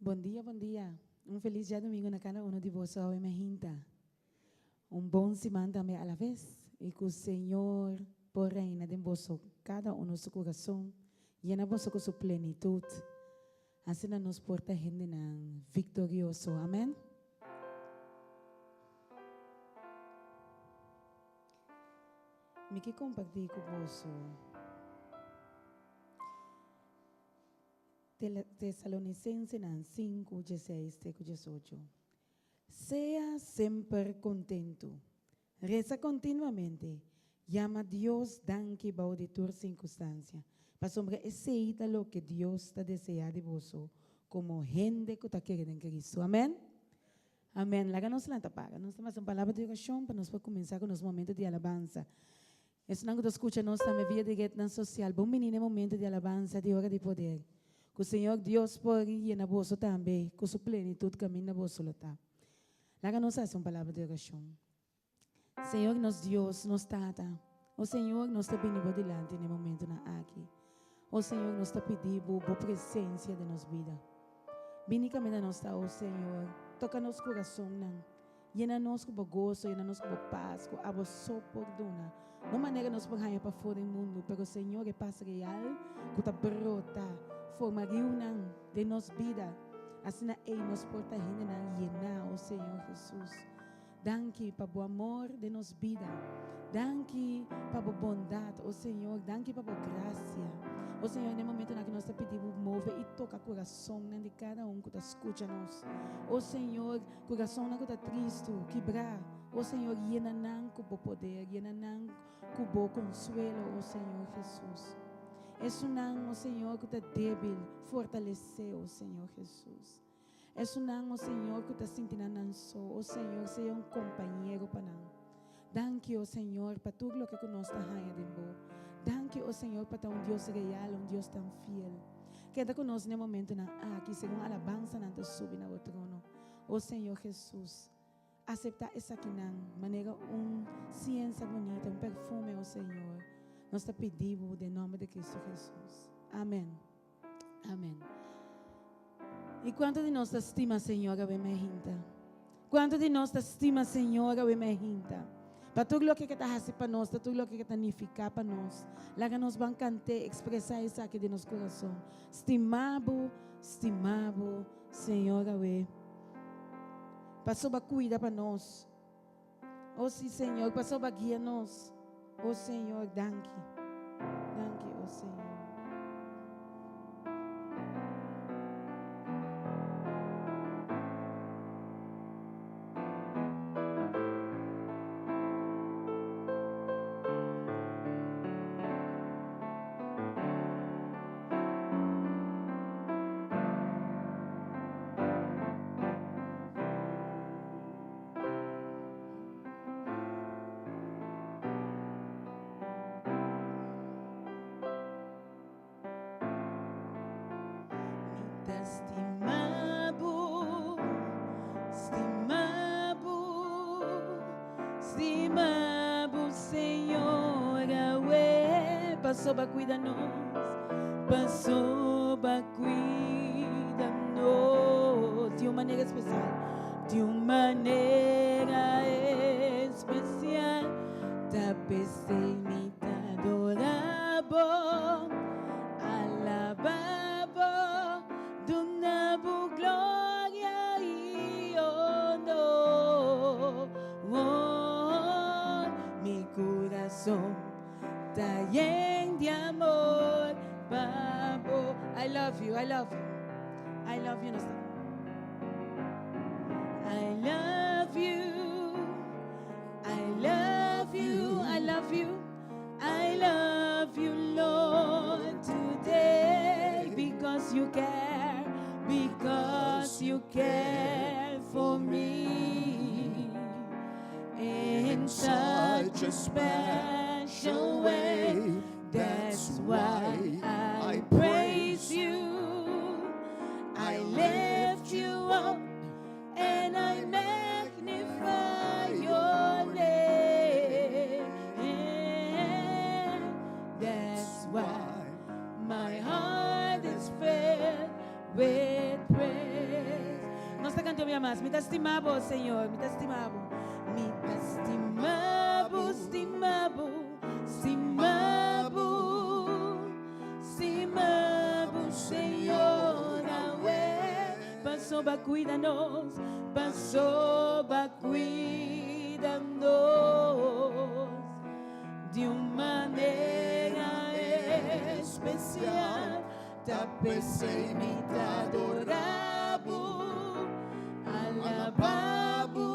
Bom dia. Feliz dia domingo na cada de vocês ao imaginta. Bom semana também à la vez. E que o Senhor por reina de vosso cada no seu coração. Llena vosso com sua plenitude. Assim nos porta gente victorioso. Amém. Me que compartilhar com você. Tesalonicenses 5, 16, 18. Sea sempre contento. Reza continuamente. Llama a Dios danke por de tus circunstancias. Para sobre aceita lo que Dios está deseando de vos como gente que está queriendo en Cristo. Amén. Amén. Láganos la tapaga. Nos estamos en palabra de oración para nos comenzar con los momentos de alabanza. Es una que escucha nos también vía directa social. Bom menino momento de alabanza, de hora de poder. Que o Senhor Deus pode llenar você também, com sua plenitude caminha você lá. Lá nós fazemos uma palavra de oração. Senhor, nos Deus, nos tata. O Senhor nos está pedindo delante no momento na aqui. O Senhor nos está pedindo a presença de nossa vida. Vini caminha nós está, o Senhor. Toca nosso coração, não. Llena-nos com gozo, llena-nos com paz, com a vossa perdona. Não maneira nos podemos para fora do mundo, mas o Senhor é paz real, que está brota. Forma reunião de nossa vida. Assim nos porta a gente llenar o Senhor Jesus. Danke para o amor de nossa vida. Danke para a bondade, o Senhor. Danke para a graça. O Senhor, no momento em que nós pedimos, move e toca o coração de cada que escuta nós. O Senhor, coração que está triste, quebrar. O Senhor, llena-nos com o poder, llena-nos com o consuelo, o Senhor Jesus. É o Senhor que está débil, fortalecer o Senhor Jesus. É o Senhor que está sentindo só. O Senhor seja companheiro para nós. Danke, o Senhor, para tudo o que nós está fazendo. Danke, o Senhor, para Deus real, Deus tão fiel. Queda conosco no momento aqui, segundo a alabança, não subir no trono. O Senhor Jesus, aceitar essa aqui, maneira ciência bonita, perfume, o Senhor. Nós te pedimos em nome de Cristo Jesus. Amém. Amém. E quanto de nós estima, Senhor, a minha quanto de nós estima, Senhor, a minha para tudo o que está fazendo para nós, para tudo o que está significando para nós. Lá que nós vamos cantar, expressar isso aqui de nosso coração. Estimado, estimado, Senhor, passou para cuidar para nós. Oh, sim, Senhor, passou para guiar nós. Oh Senhor, danke. Danke, oh Senhor. Estimado Senhor, passou para cuidar nós, passou para cuidar nós de uma maneira especial, de uma maneira especial. Tá pensei me adorabo, alababo, donabo glória e honor. Mi corazón está lleno de amor, Pablo. I love you, I love you, I love you. I love you, I love you, I love you, I love you, Lord, today because you care for me. In such a special way, that's why I praise you, I lift you up, and I magnify your name. That's why my heart is filled with praise. minha mas. Me estimabo, Senhor. Me estimabo. Me estimabo, estimabo, estimabo. Estimabo, Senhor. Passou ba cuida-nos. Passou ba cuida-nos. De uma maneira especial. Ta pensei-me, ta adorabo, alababo,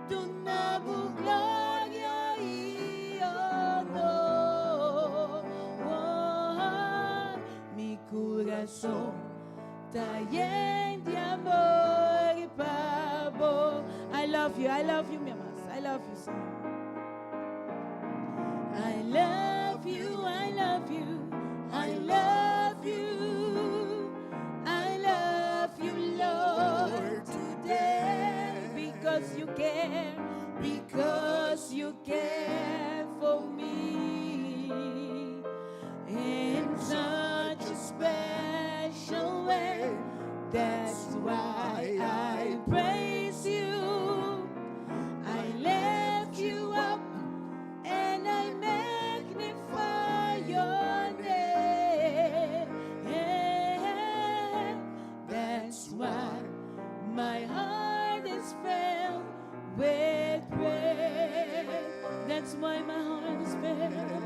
donabo glória e honor. Mi coração está lleno de amor e pavo. I love you, minha mas. I love you, Senhor. I love you, I love you, I love you, I love you, Lord, today, because you care for me in such a special way. That's why I praise you. I lift you up and I magnify your name. That's why my heart is filled with praise. That's why my heart is filled.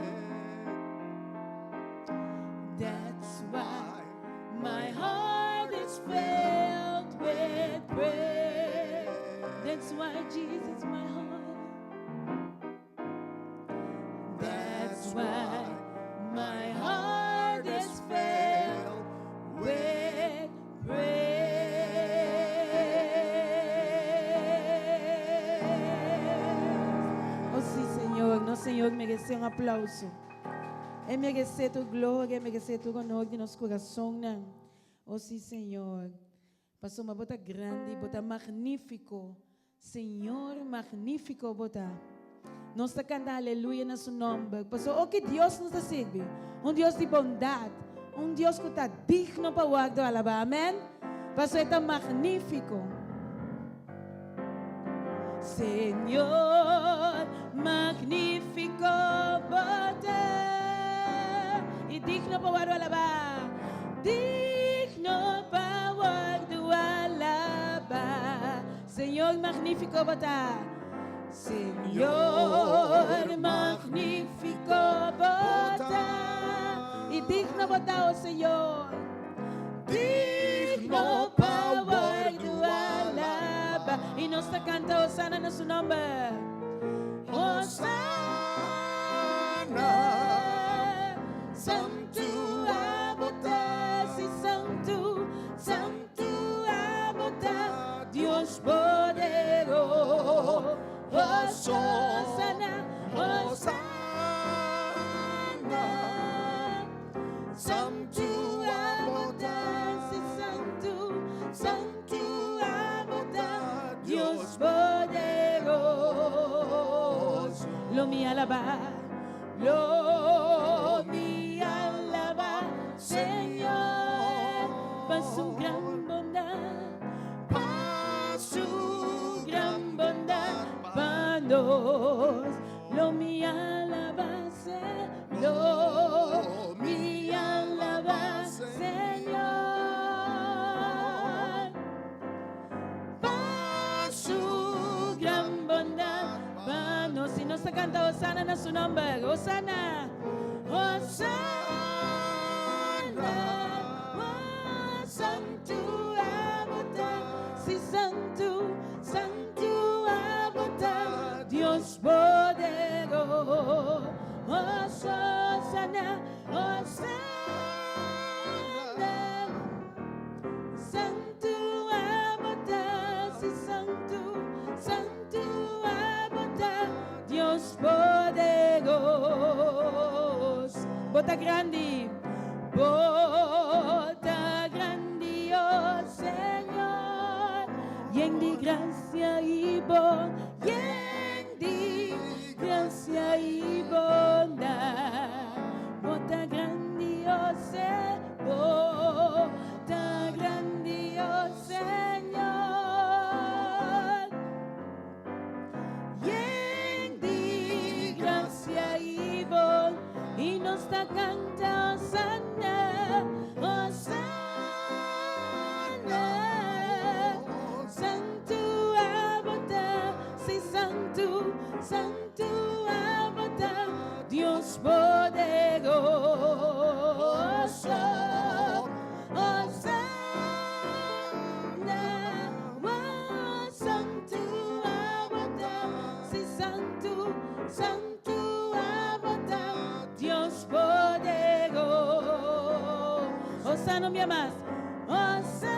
That's why my heart is filled with praise. That's why Jesus, my heart. That's why my heart is filled with praise. Oh sí, Señor, no, Señor, merece un aplauso. Merece tu glória, merece tu honor de nosso coração. Oh sí, Senhor. Passou uma bota grande, bota magnífico. Senhor, magnífico bota. Nós está cantando aleluia no seu nome. Passou, que Deus nos serve. Deus de bondade. Deus que está digno para o guardo alabar. Amém? Passou, é magnífico. Senhor, magnífico bota. E digno para o guardo alabar. Digno para o guardo alabar. Senhor, magnífico bota. Senhor, magnífico bota. E digno bota, oh Senhor. Digno power do alaba. E nós está cantando Osana no seu nome. Osana, Santo abota, si Santo, Santo abota, Deus poderoso. Osana, Osana, Santo abota, Santo, Santo abota, Deus poderoso. Lo mi alaba, Señor, por su gran bondad, por su gran bondad. Lo mi alabanza, lo mi alabanza, Señor, por su gran bondad. Vamos, si nos canta Osana en su nombre, Osana, Osana, oh, Santo abota, si Santo, Santo abota, Dios poderoso. Osana, Osana, Santo abota, si Santo, Santo abota, Dios poderoso. Bota grande, bota grande, oh Señor, lleno de gracia y bondad, lleno de gracia y bondad. Bota grande, oh Señor, bota grande, oh Señor, está canta Hosanna, Hosanna. Santo Abata, sí, Santo, Santo Abata, Dios poderoso. Hosanna, oh, Santo Abata, sí, Santo, Santo Abata, Dios poderoso. Hosanna, mi amas. Hosanna,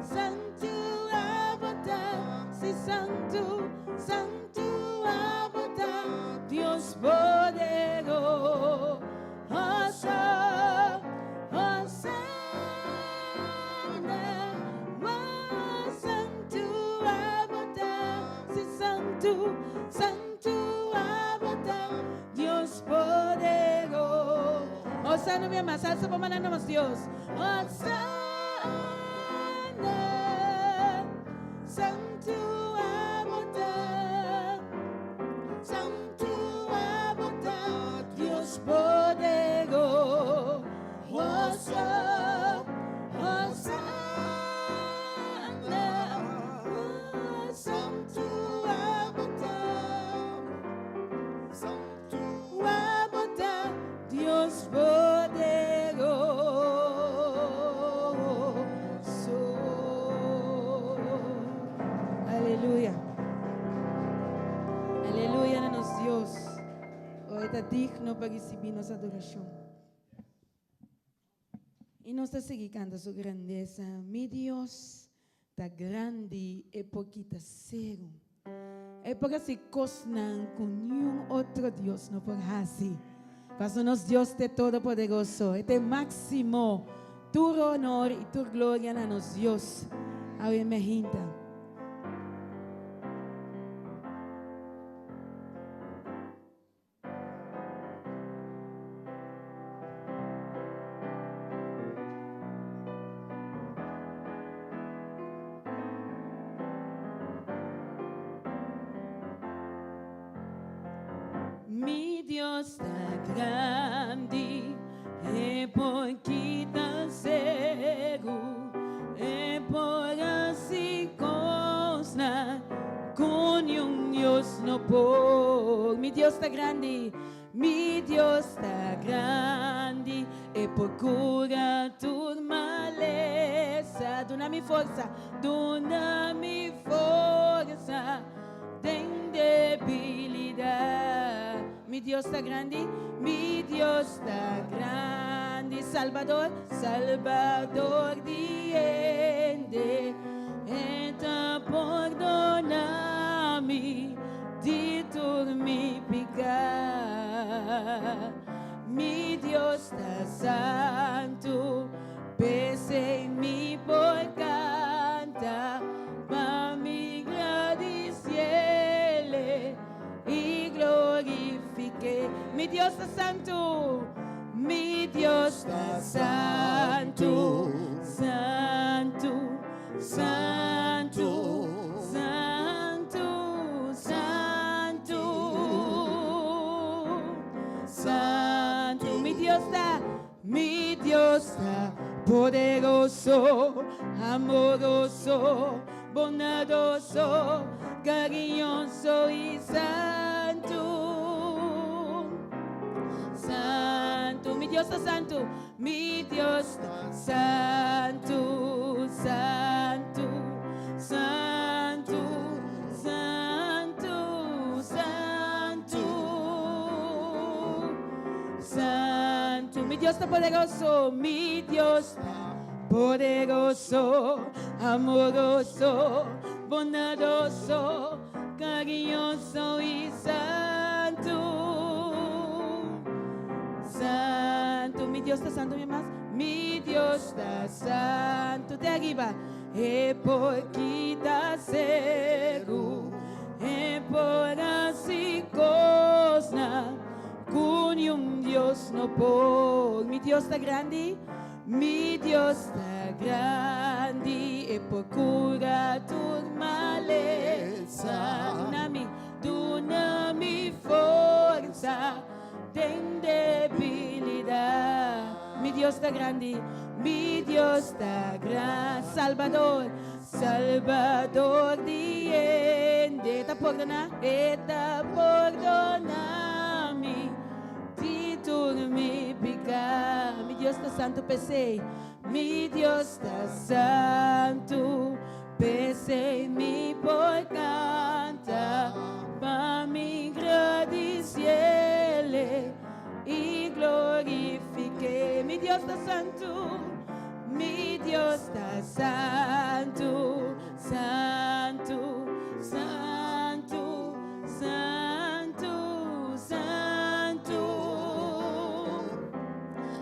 Santo Abata, sí, Santo, Santo Abata, Dios poderoso. Hosanna, oh, Santo Abata, sí, Santo, Santo Abata, Dios poderoso. Hosanna, mi amada, salsa para mandarnos Dios. Hosanna, Santo Abata, Santo Abata, Dios poderoso. Hosanna, Hosanna, oh, Santo Abata, Santo Abata, Dios poderoso. Aleluya. Aleluya na nos Dios. Hoy está digno para recibir nuestra adoración. Y nos está seguindo su grandeza. Mi Dios está grande e poquita cero. É porque se cosnan com nenhum outro Deus não por assim. Para nós Deus é todo poderoso. É máximo. Tu honor e tu glória na nos Deus. Aí me hinta. Mi Dios está grande, é poquita cego, é por assim coisa, com Deus não por. Mi Dios está grande, mi Dios está grande, é por cura tu maleza. Dona-me força, dona-me força, tem debilidade. Mi Dios está grande, mi Dios está grande, Salvador, Salvador de ende, eta perdona-me de dormir pecar. Mi Dios está santo, pese en mi por canta, para mi agradecerle y glorifique. Mi Dios está santo, mi Dios está santo, santo, santo, santo, santo, santo. Mi Dios está poderoso, amoroso, bondadoso, cariñoso y santo. Santo, mi Dios está santo, mi Dios está santo, santo, santo, santo, santo, santo. Mi Dios está poderoso, mi Dios está poderoso, amoroso, bondadoso, cariñoso y santo. Santo, mi Dios está santo, mi más, mi Dios está santo. De arriba, poquita cego, por así cosa, con un Dios no por. Mi Dios está grande, mi Dios está grande, por cura tu maleza. Donami força. Dios está grande, mi Dios está grande. Salvador, Salvador diente. Eta perdona-me de todo mi pecado. Mi Dios está santo, PC. Mi Dios está santo, PC mi por canta, para mi agradecerle y glorifique. Mi Dios está santo, mi Dios está santo, santo, santo, santo, santo,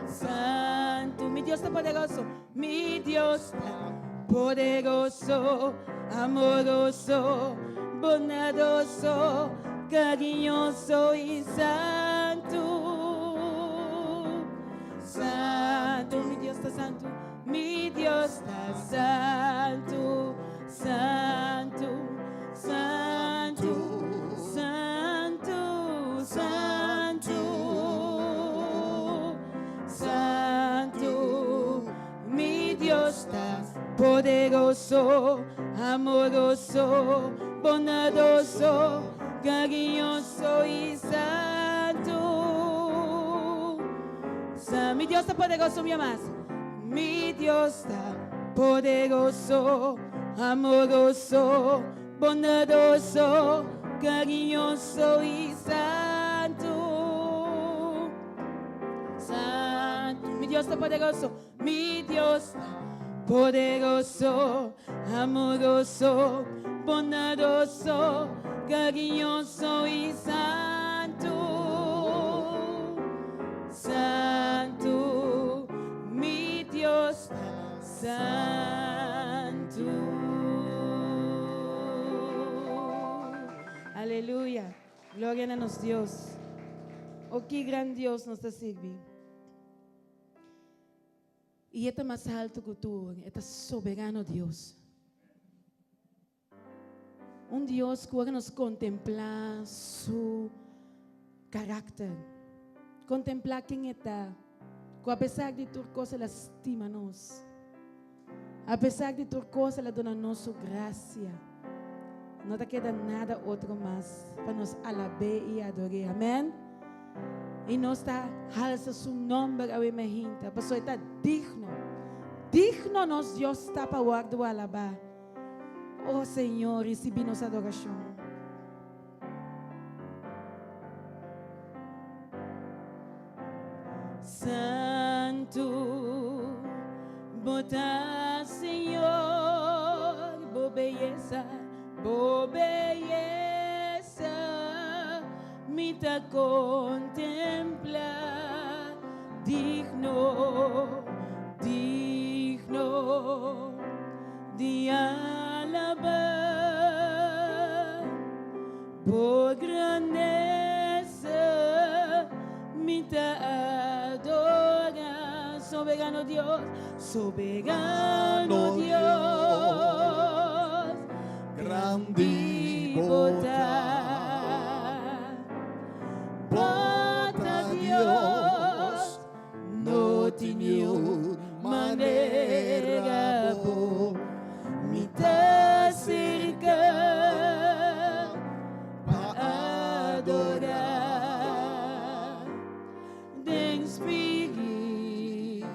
santo. Mi Dios está poderoso, mi Dios está poderoso, amoroso, bondadoso, cariñoso y santo. Santo, mi Dios está santo, mi Dios está santo, santo, santo, santo, santo, santo, mi Dios está poderoso, amoroso, bondadoso, cariñoso y santo. Mi Dios está poderoso, mi más. Mi Dios está poderoso, amoroso, bondadoso, cariñoso y santo. Santo, mi Dios está poderoso, mi Dios está poderoso, amoroso, bondadoso, cariñoso y santo. Santo, mi Dios santo. Aleluya, gloria a nos Dios. Oh, qué gran Dios nos sirve. Y este más alto que tú, este soberano Dios. Un Dios que nos contempla su carácter. Contemplar quién está. Que a pesar de tu cosa, Él estima-nos. A pesar de tu cosa, Ele dona-nos su gracia. Não te queda nada outro mais para nos alabar e adorar. Amém? E nós está alça su nome a gente. A pessoa está digno. Digno nos Deus está para guardar o alabar. Oh Senhor, recebi nossa adoração. Santo, bota Senhor, boa beleza, me ta contempla, digno, digno, de alabar, por grandeza, me ta adora, soberano Dios, soberano Dios, grande y bota Dios, no tiene manera por me te cerca para adorar de espírito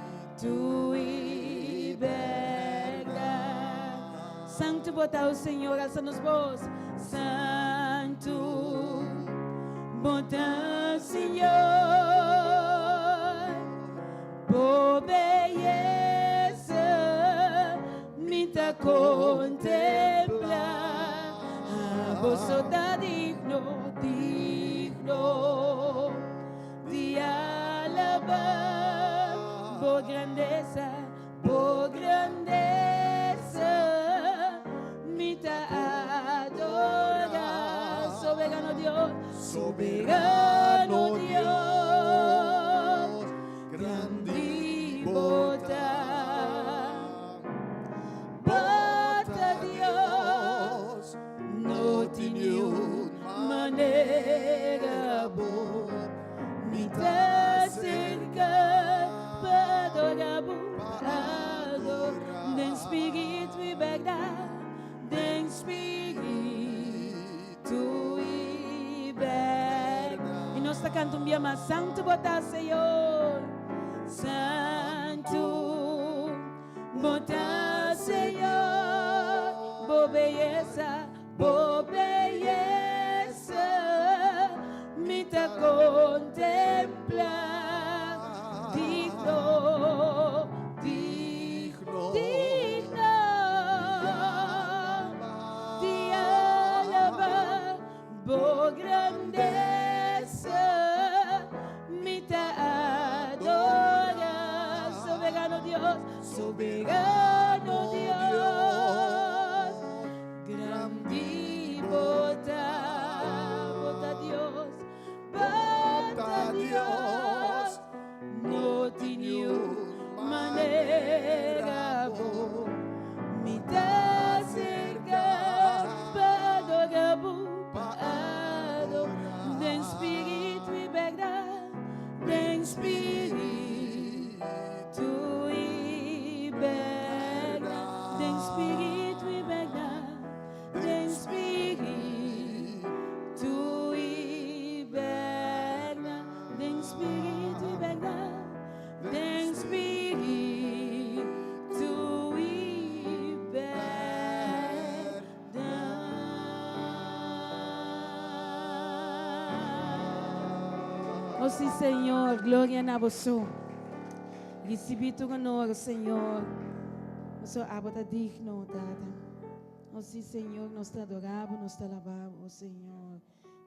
e verdade. Santo bota o Senhor, alça-nos voz. Santo bota Senhor, por beleza me ta contempla, a você está digno, digno de alabar, por grandeza, me ta adora, soberano Dios, soberano Dios, grande y bota Dios, no tiene manera por me te cerca para Espírito e verdade. E nós está cantando bem mais santo botar Senhor, santo botar Senhor, bobeiesa, me ta contemplar, digno, digno, digno, de alabar, bo grandeza, me ta adorar, soberano Dios, soberano Dios, grande bota Dios, bota Dios, no tiene manera bo, me ta cerca para adorar, para adorar, de espírito e verdade, de espírito e verdade, de espírito e verdade, de espírito e verdade, de espírito e verdade, de espírito e verdade. Oh sim, Senhor, glória na vosso. Recebi tu honor, Senhor. O Senhor abota digno, Dada. Oh sim, Senhor, nós te adoramos, nós te alabamos, oh Senhor.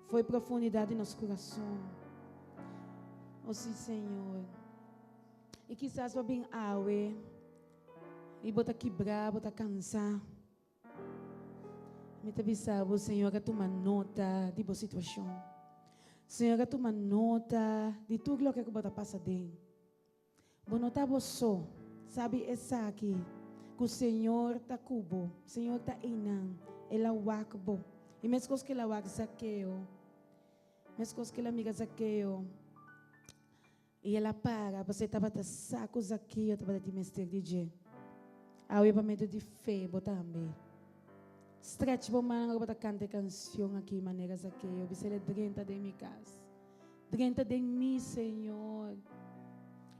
Foi profundidade em nosso coração. Oh sim, Senhor. E quizás vai bem awe. E bota quebrar, bota cansar. Me te avisar, oh Senhor, que tu uma nota de boa situação. Senhor, que tu uma nota de tudo que bota passa dentro. Vou notar você, sabe essa aqui, que o Senhor está cubo, o Senhor está inan, ela wakbo. E mesmo coisas que ela wak Zaqueu, mesmo coisas que ela amiga Zaqueu, e ela para, você estava a saco Zaqueu, estava a te mestre de dia. Aí eu medo de fé, botambe. Stretch bom mano, eu cante canção aqui, maneira Zaqueu, você ele drenta de minha casa, drenta de mim, Senhor.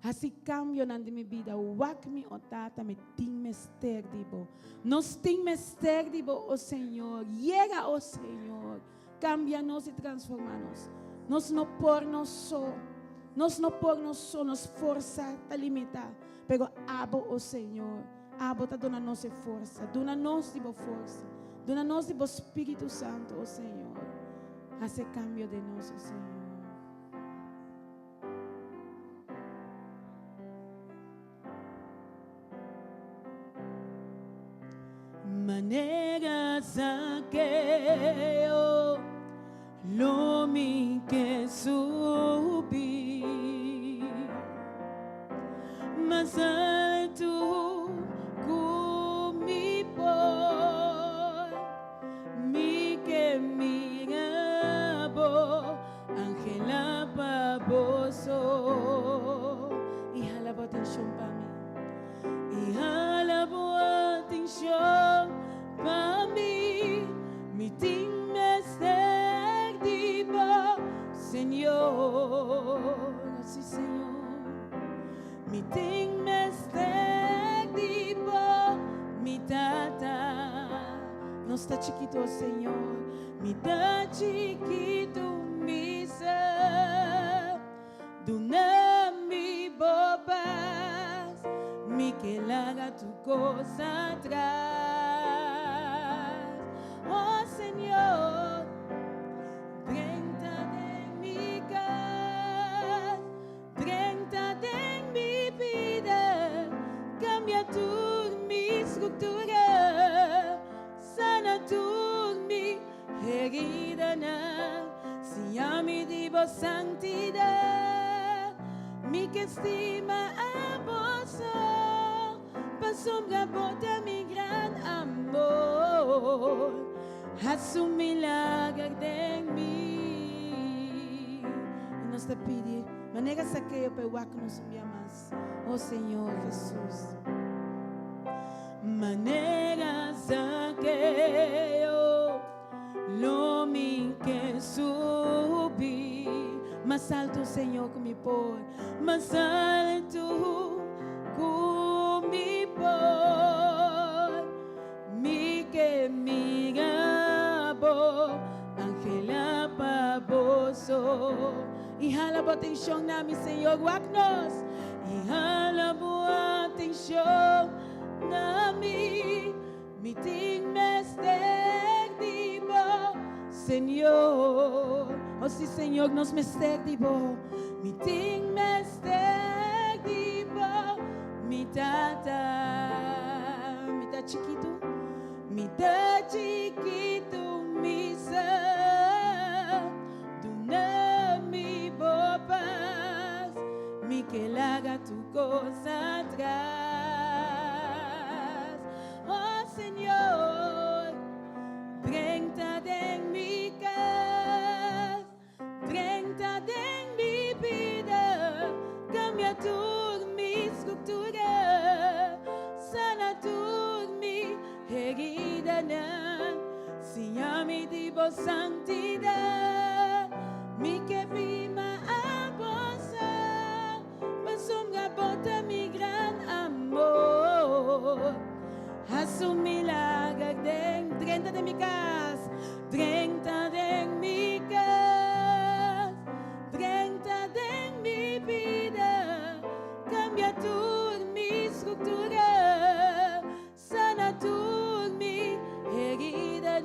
Assim cambio na minha vida, wak me otata me ting mester dibo. Nos ting mester dibo, oh Senhor, llega oh Senhor, cambia-nos e transforma-nos. Nos no por nos so, nos força ta limita, pero abo oh Senhor, abo ta dona nos força, dona nos dibo força, dona nos dibo Espírito Santo, oh Senhor, hace cambio de nós, oh Senhor. Manega Zaqueu, lome que subi, mas alto comi por, mi que mirabo, Angela baboso, e jalabo atenção para mim, e jalabo atenção para mim, me tem mestre dibo, Senhor, sim Senhor, me tem mestre dibo, me tata, não está chiquito Senhor, me dá chiquito misa, do nome bobas, me que larga tu cosa atrás, oh Senhor, drenta de mi casa, drenta de mi vida, cambia tu mi estructura, sana tu mi herida, si a mi divo santidad, mi que estima a vos, pa sombra bota mi gran amor, haz un milagro de mí. Y nos te pide, manera Zaqueu para nos envía más, oh Señor Jesús. Manera Zaqueu, Más alto, Señor, que mi por. Más alto que mi por. Mi que mi gabo. Angela Paboso. Ihala po atención namin, Señor, wag nos. Ihala po atención namin. Miting mester dibo, Señor. Oh sí, Señor, nos mester dibo. Miting mester dibo. Mi tata chiquito. Mi tata chiquito, mi sa. Mi bopas, mi que la haga tu cosa atrás. Oh Señor, 30 de mi casa, 30 de mi vida, cambia tu mi estructura, sana tu mi herida, si a mi tipo santidad. Mi que vima a posar, pasonga bota mi gran amor. Haz un milagro dentro de mi casa, 30 de mi casa, 30 de mi vida. Cambia tu mi estructura, sana tu mi herida,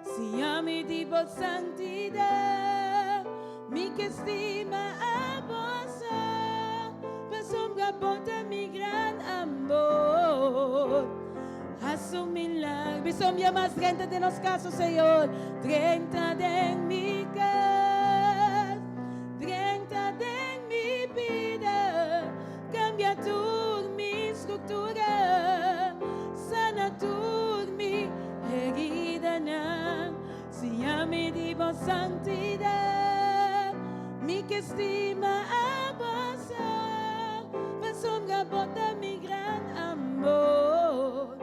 si a mi tipo santidad. Mi que estima a vos, pasombra bota mi gran amor. Haz un milagro, bisombra más 30 de los casos, Señor. 30 de mi casa, 30 de mi vida. Cambia tu mi estructura, sana tu mi herida, si a mi divo santidad. Mi que estima a vos, pasombra bota mi gran amor.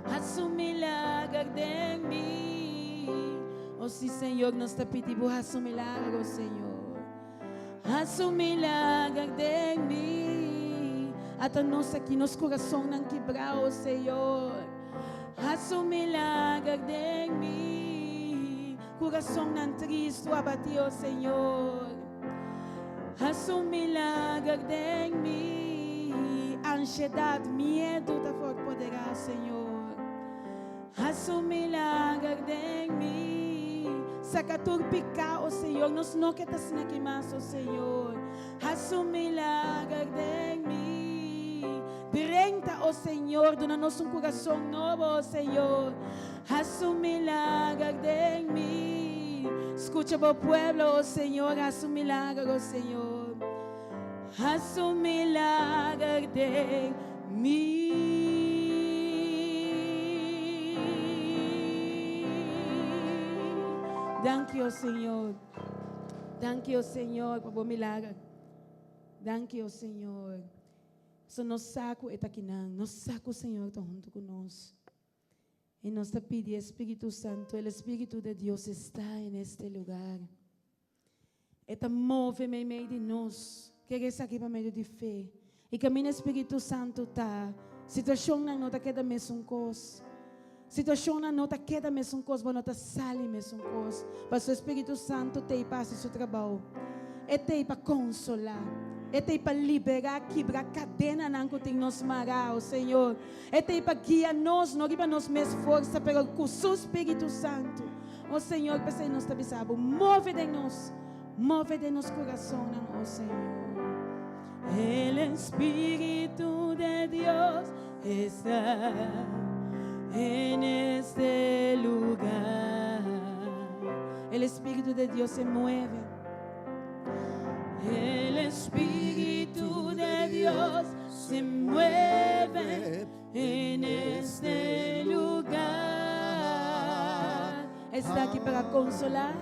Haz un milagro de mí. Oh sí, Señor, nos te pedimos, haz un milagro, Señor. Haz un milagro de mí. Hasta nós aqui, nos coração não quebrado, Senhor. Haz un milagro de mí. Corazón tan triste o abatido, Señor. Haz un milagro de mí. Ansiedad, miedo te apoderar, Señor. Haz un milagro de mí. Saca tu pecado, Señor. Nos no que te sin quemazo, Señor. Haz un milagro de mí. Prenda, oh Señor, dona-nos um coração novo, oh Senhor. Haz un milagro de mí. Escucha, oh pueblo, oh Señor, haz un milagro, oh Señor. Haz un milagro de mí. Thank you, Señor. Thank you, Señor, por o milagre. Thank you, Señor. So, nos saco etaquinan, nos saco, Señor, está junto conosco. Y nos te pide, Espíritu Santo, el Espíritu de Dios está en este lugar. Eta move me meio de nós, que é aqui para meio de fé. E caminho Espírito Santo tá. Situação não nota queda mesmo coisa. Situação não nota queda mesmo coisa, mas nota sale mesmo coisa. Mas o Espírito Santo tem para fazer seu trabalho. É tem para consolar. É tem para liberar, quebrar cadena não que tem nos marcar, Senhor. É tem para guiar nós, não para nós mais força, pero com o seu Espírito Santo. O Senhor, para nós te bisabo, move de nos coração, oh Senhor. El Espíritu de Dios está en este lugar. El Espíritu de Dios se mueve. El Espíritu de Dios se mueve en este lugar. Está aquí para consolar.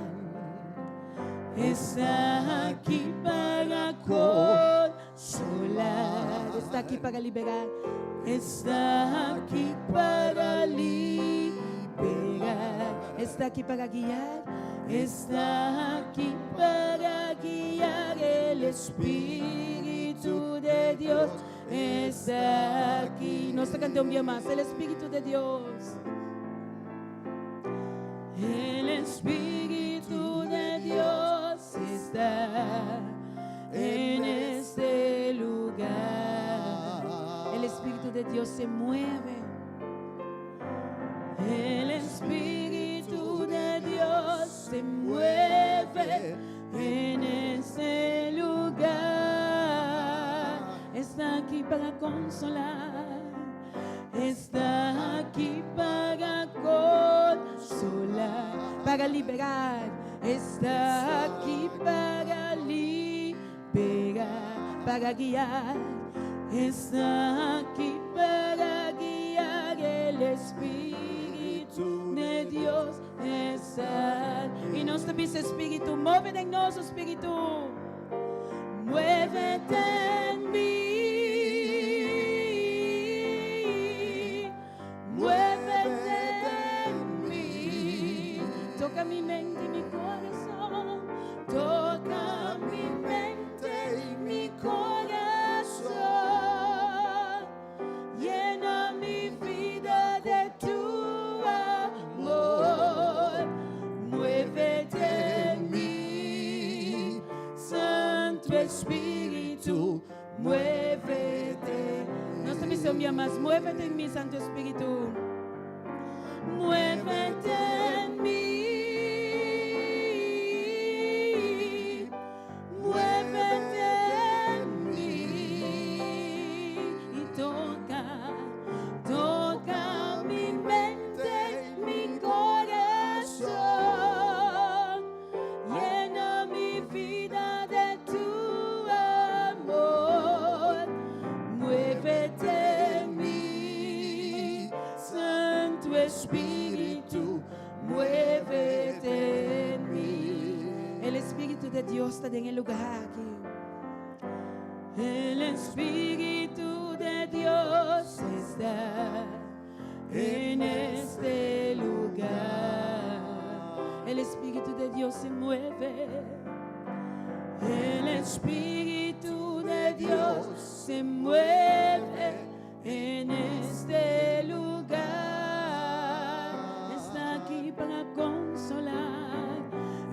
Está aquí para consolar. Está aquí para liberar. Está aquí para liberar. Está aquí para guiar. está aquí para guiar. El Espíritu de Dios está aquí. Nos canta un día más. El Espíritu de Dios. El Espíritu de Dios está en este lugar. El Espíritu de Dios se mueve. El Espíritu de Dios se mueve en este lugar. Está aquí para consolar. Está aquí para consolar, para liberar. Está aquí para liberar, para guiar. Está aquí para guiar. El Espíritu de Dios está. Y nos dice Espíritu, muévete en nosotros, Espíritu. Muévete en mí. Muévete en mí. Toca mi mente y mi corazón. Toca mi mente y mi corazón. Llena mi vida de tu amor. Muévete en mí, Santo Espíritu, muévete. Nuestra misión ya más, muévete en mí, Santo Espíritu. Muévete en mí. Muévete en mí. Y toca mi mente, mi corazón. Llena mi vida de tu amor. Muévete en mí, Santo Espíritu, muévete en mí. El Espíritu de Dios está en el lugar aquí. El Espíritu de Dios está en este lugar. El Espíritu de Dios se mueve. El Espíritu de Dios se mueve en este lugar. Está aquí para consolar.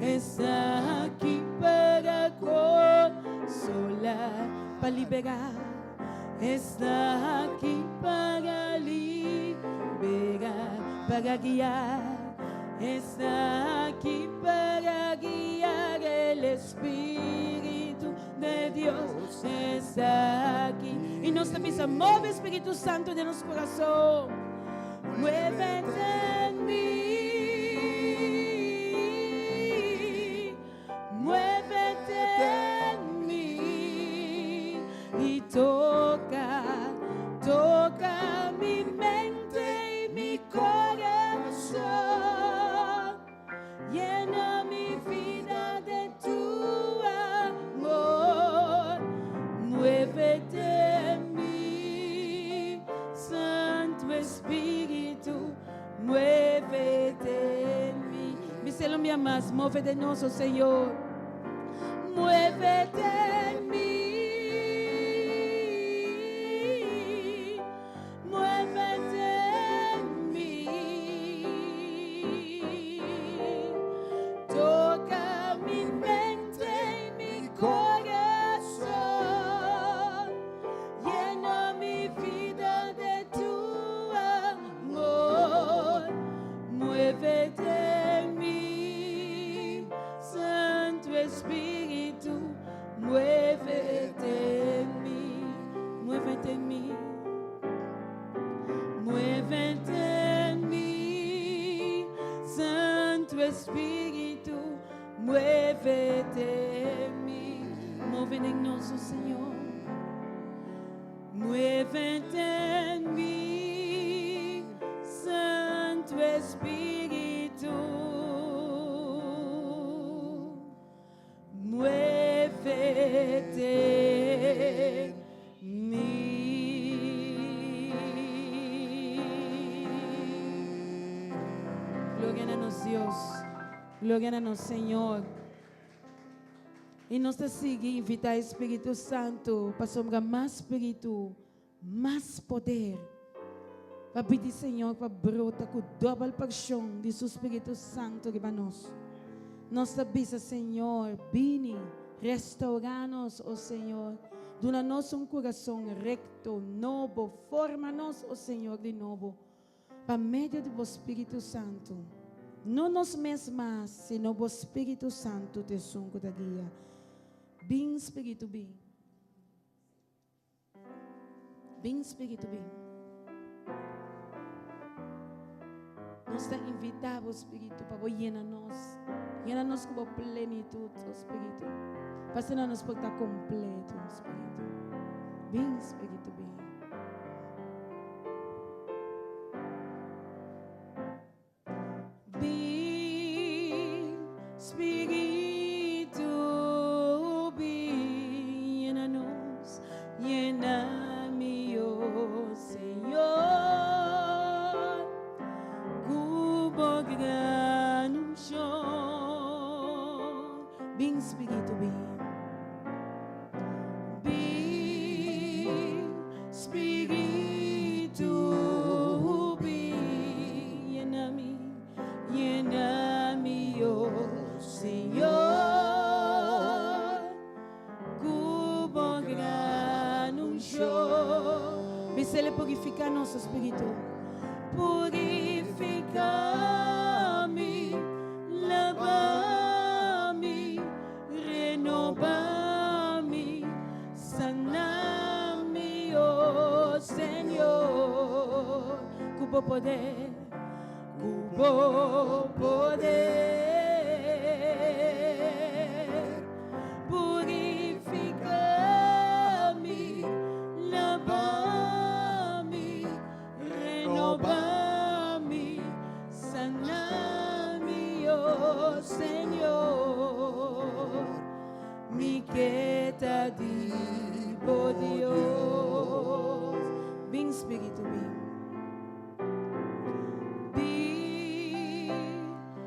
Está aquí para consolar, para liberar. Está aquí para liberar, para guiar. Está aquí para guiar. El Espíritu de Dios está aquí. Y nos avisa, mueve Espíritu Santo de nuestro corazón. Muévete en mí. Muévete en mí. Y toca mi mente y mi corazón. Llena mi vida de tu amor. Muévete en mí, Santo Espíritu, muévete en mí. Mi cielo, mi amas, muévete en nosotros, Señor. Muévete en mí. Muévete en mí. Toca mi mente y mi corazón. Llena mi vida de tu amor. Muévete en mí, Santo Espíritu, muévete en mí. Muévete en mí. Muévete en mí, Santo Espíritu, muévete en mí. Muévete en nosotros, Señor. Muévete en mí, Santo Espíritu, muévete en mí. Gloria a nos Dios. Gloria a nós, Senhor. E nós te seguimos, invitar o Espírito Santo para sombrar mais Espírito, mais poder. Para pedir, Senhor, para brotar com dobra paixão de seu Espírito Santo para nós. Nós te pedimos, Senhor, vini, restaurar-nos, ó Senhor. Dona-nos coração recto, novo, forma-nos, ó Senhor, de novo. Para meio do Espírito Santo. Não nós mesmos, senão o Espírito Santo te sunco da guia. Bem Espírito, bem. Bem Espírito, bem. Nós te invitamos, Espírito, para llenar-nos. Llenar-nos com a plenitude, Espírito. Para que nós possamos estar completo, Espírito. Bem Espírito, bem. Espírito, bem, llena-nos, llena-me, ó Senhor, cubo grande chão, bem Espírito, bem, Espírito, bem, llena-me, llena-me, ó Senhor, cubo grande chão. Se Ele purificar nosso espírito, purifica-me, lava-me, renova-me, sana-me, ó Senhor, cubo poder, cubo poder. Purifica-me, lava-me, renova-me, sana-me, ó Senhor, me queda de Deus. Vem Espírito, vem.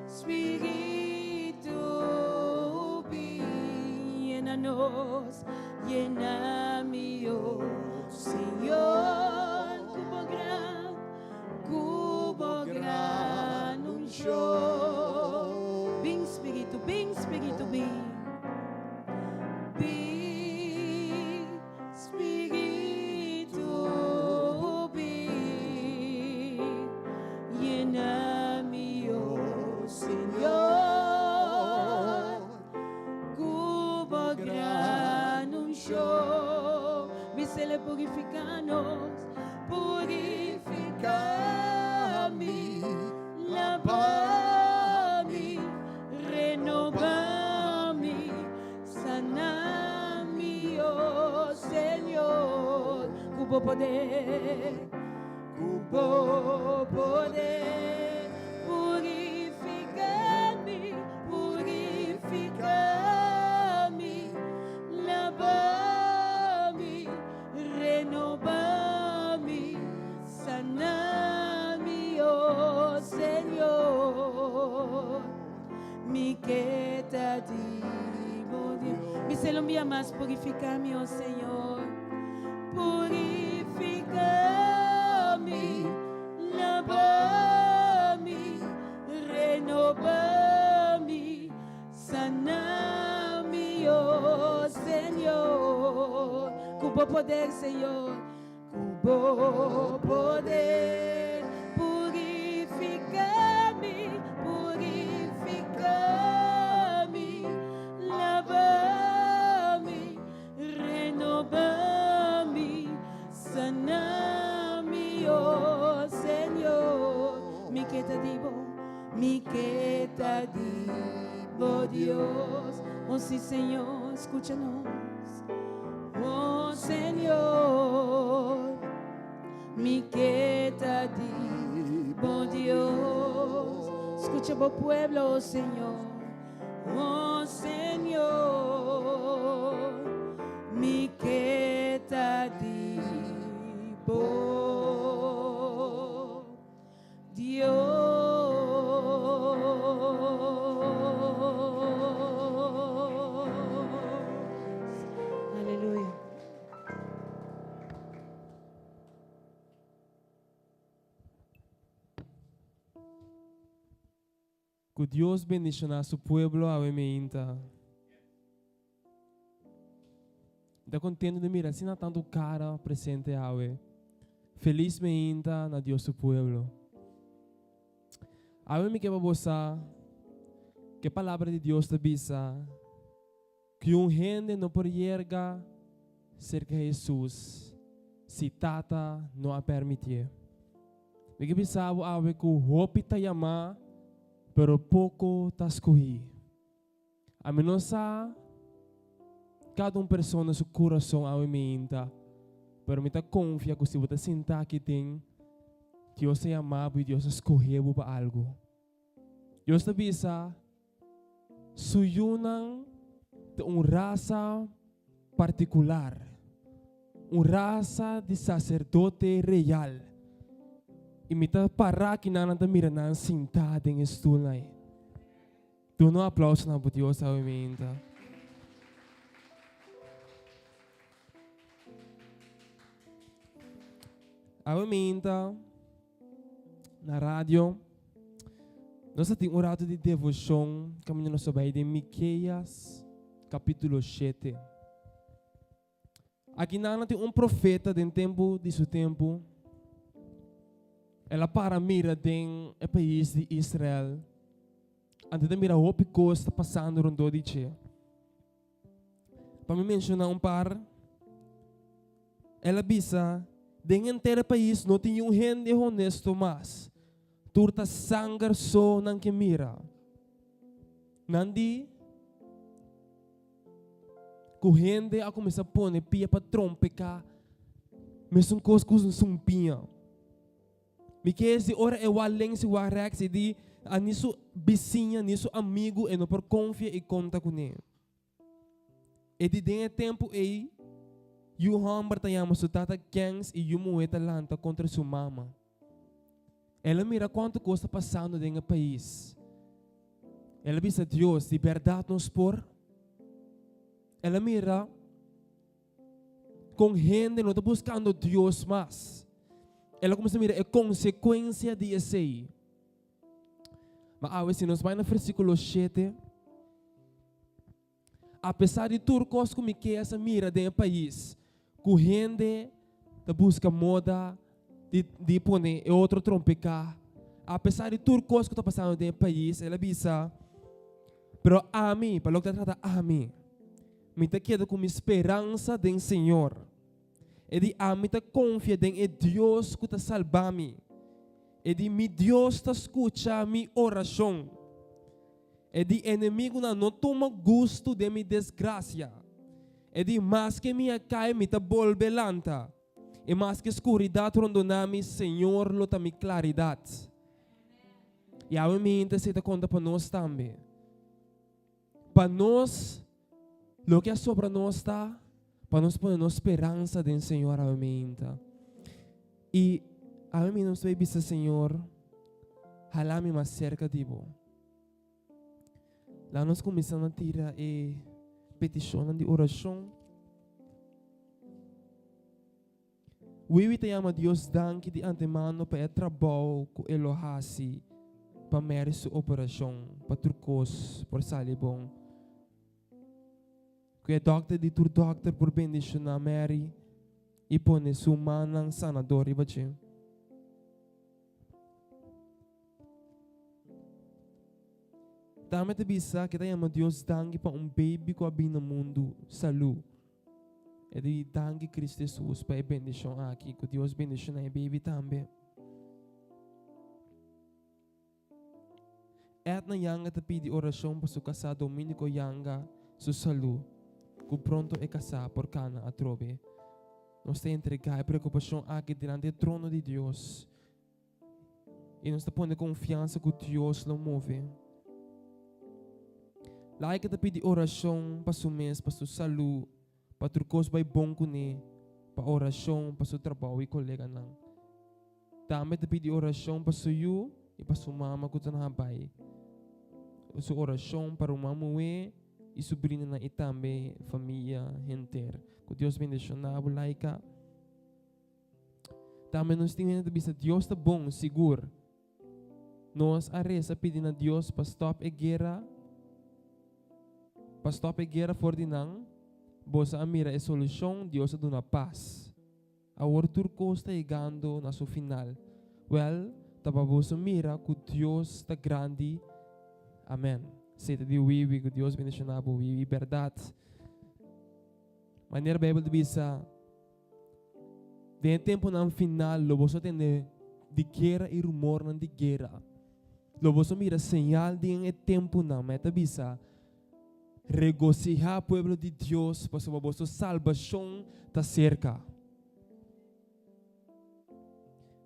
Espírito, vem, llena-nos, llena-me, ó Senhor, cubo grande um show. Vem Espírito, vem Espírito, vem. Vem Espírito, vem, llena-me, ó Senhor, cubo grande um show. Me se Ele purifica-nos, purifica-me, lava-me, renova-me, sana-me, ó Senhor, cubo poder, cubo poder, purifica-me, purifica-me, lava-me, renova-me, sana-me, ó Senhor, me queda de Deus. Me se não me amas, purifica-me, ó Senhor, purifica-me, lava-me, renova-me, sana-me, ó Senhor, cubo poder, Senhor, cubo poder, purifica-me, purifica-me, lava-me, renova-me, sana-me, ó Senhor, me queda de Deus. Oh sim, Senhor, escucha-nos, oh Senhor, me queda de bom Deus. Escucha, bom pueblo, oh Senhor, oh Senhor, me queda de bom Deus. Que Deus bendicionar su pueblo a inta. Da contento de mirar se não tanto cara presente a feliz me inta na Deus su pueblo. A me quer bosa que a palavra de Deus te bisa que gente não pode chegar cerca de Jesus se tata não a permitir. Me que pensava que o hope ta yama pero pouco ta escolhi. A menos cada pessoa seu coração a minta, pero me ta confia que se você sentar aqui tem Deus é amável e Deus escolheu para algo. Deus te bisa suyunan de raça particular, raça de sacerdote real. E me ta para que não anda mirando sentado em estúdio aí. Tu não aplauso na Deus a minta. A minta na rádio nós temos um rato de devoção caminhando sobre de Miqueias capítulo 7. Aqui não tem profeta do tempo de seu tempo. Ela para mira den o país de Israel. Antes de mirar o que está passando rondou de che. Para me mencionar par. Ela bisa den inteiro país não tem gente honesto mais. Turta sangar só não que mira. Nandi com gente a começar a pôr pia para trompecar. Mas coisas são pia. Me quer se ora é o além se o arrex e di a nisso vizinha, nisso amigo e não por confia e conta com ele. E de dentro tempo aí, o hambar tayama su tata gangs e o moeda lanta contra sua mama. Ela mira quanto coisa passando dentro do país. Ela visa Deus, de verdade nos por. Ela mira com gente não está buscando Deus mais. Ela começa a mirar a consequência de isso aí. Mas se nós vamos no versículo 7, apesar de tudo como que essa mira dentro do país, que gente está buscando moda de pôr outro trompecar, apesar de tudo que está passando dentro do país, ela bisa, pero a mim, para o que trata a mim, me está quedando com esperança do Senhor. E de a mim ta confia em Deus que ta salva-me. E de mi Deus ta escuta mi oração. E de inimigo não toma gosto de mi desgraça. E de mais que minha cai me ta volve lanta. E mais que escuridade rondonami, Senhor lo ta mi claridade. E a mim se ta conta para nós também. Para nós, lo que é sobre nós está para nós pôr nossa esperança do Senhor a minta. E a mim nos vai dizer, Senhor, halame mais cerca de você. Lá nós começamos a tirar e petição de oração. We te ama Deus danke de antemano para o trabalho que Ele faz para merecer sua operação, para turcos, por salibong. Que é doctor de tur doctor por bendição na Mary e põe sua manang sanador e bache. Também te bisa que tayo Deus dangue para baby ko abin no mundo salu. E di dangue Cristo Jesus para bendição aqui que Deus bendição na baby também. Et na yanga te pedi oração para su casa Dominico yanga su salu. Que pronto é casar por cana a trove. Nós te entregar a preocupação aqui diante do trono de Deus. E nós te põe confiança que Deus lo move. Lá que te pedi oração para su mês, para su saúde, para turcos vai bom com ele, para oração para su trabalho e colega não. Também te pedi oração para su you e para su mama que está na bai. Su oração para o mamuê e sobrinha na itambe, família inteira. Que Deus bendiga na laica. Também nós temos que dizer Deus está bom, seguro. nós a reza pedindo a Deus para stop a guerra for dinang, bosa a mira a solução, Deus a dona paz. A hora turco está chegando na sua final. Well, tapa bosa mira que Deus está grande. Amém. Seta de que Deus bendicionado, verdade. Maneira a Bíblia diz, tem tempo na final, lo bosa tem de guerra e rumor de guerra. Lo bosa mira señal de tempo na meta bisa. Regocijar o pueblo de Deus, para sua vossa salvação está cerca.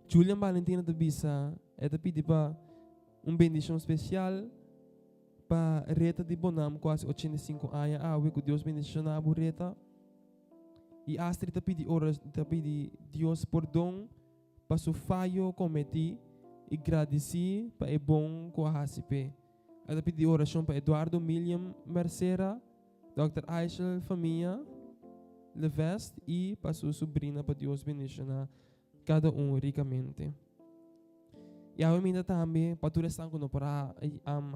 Julian Valentina da Bisa, ela pediu para bendição especial para reta de Bonam, quase 85 anos, que Deus bendicionava a reta. E Astrid pediu Deus perdão para seu falho cometi e agradeci para o bom que a recebi. Ela pediu oração para Eduardo William Mercera, Dr. Aishel Família Levest e para sua sobrinha, para Deus bendicionar cada ricamente. E a minha também, para tu estar com para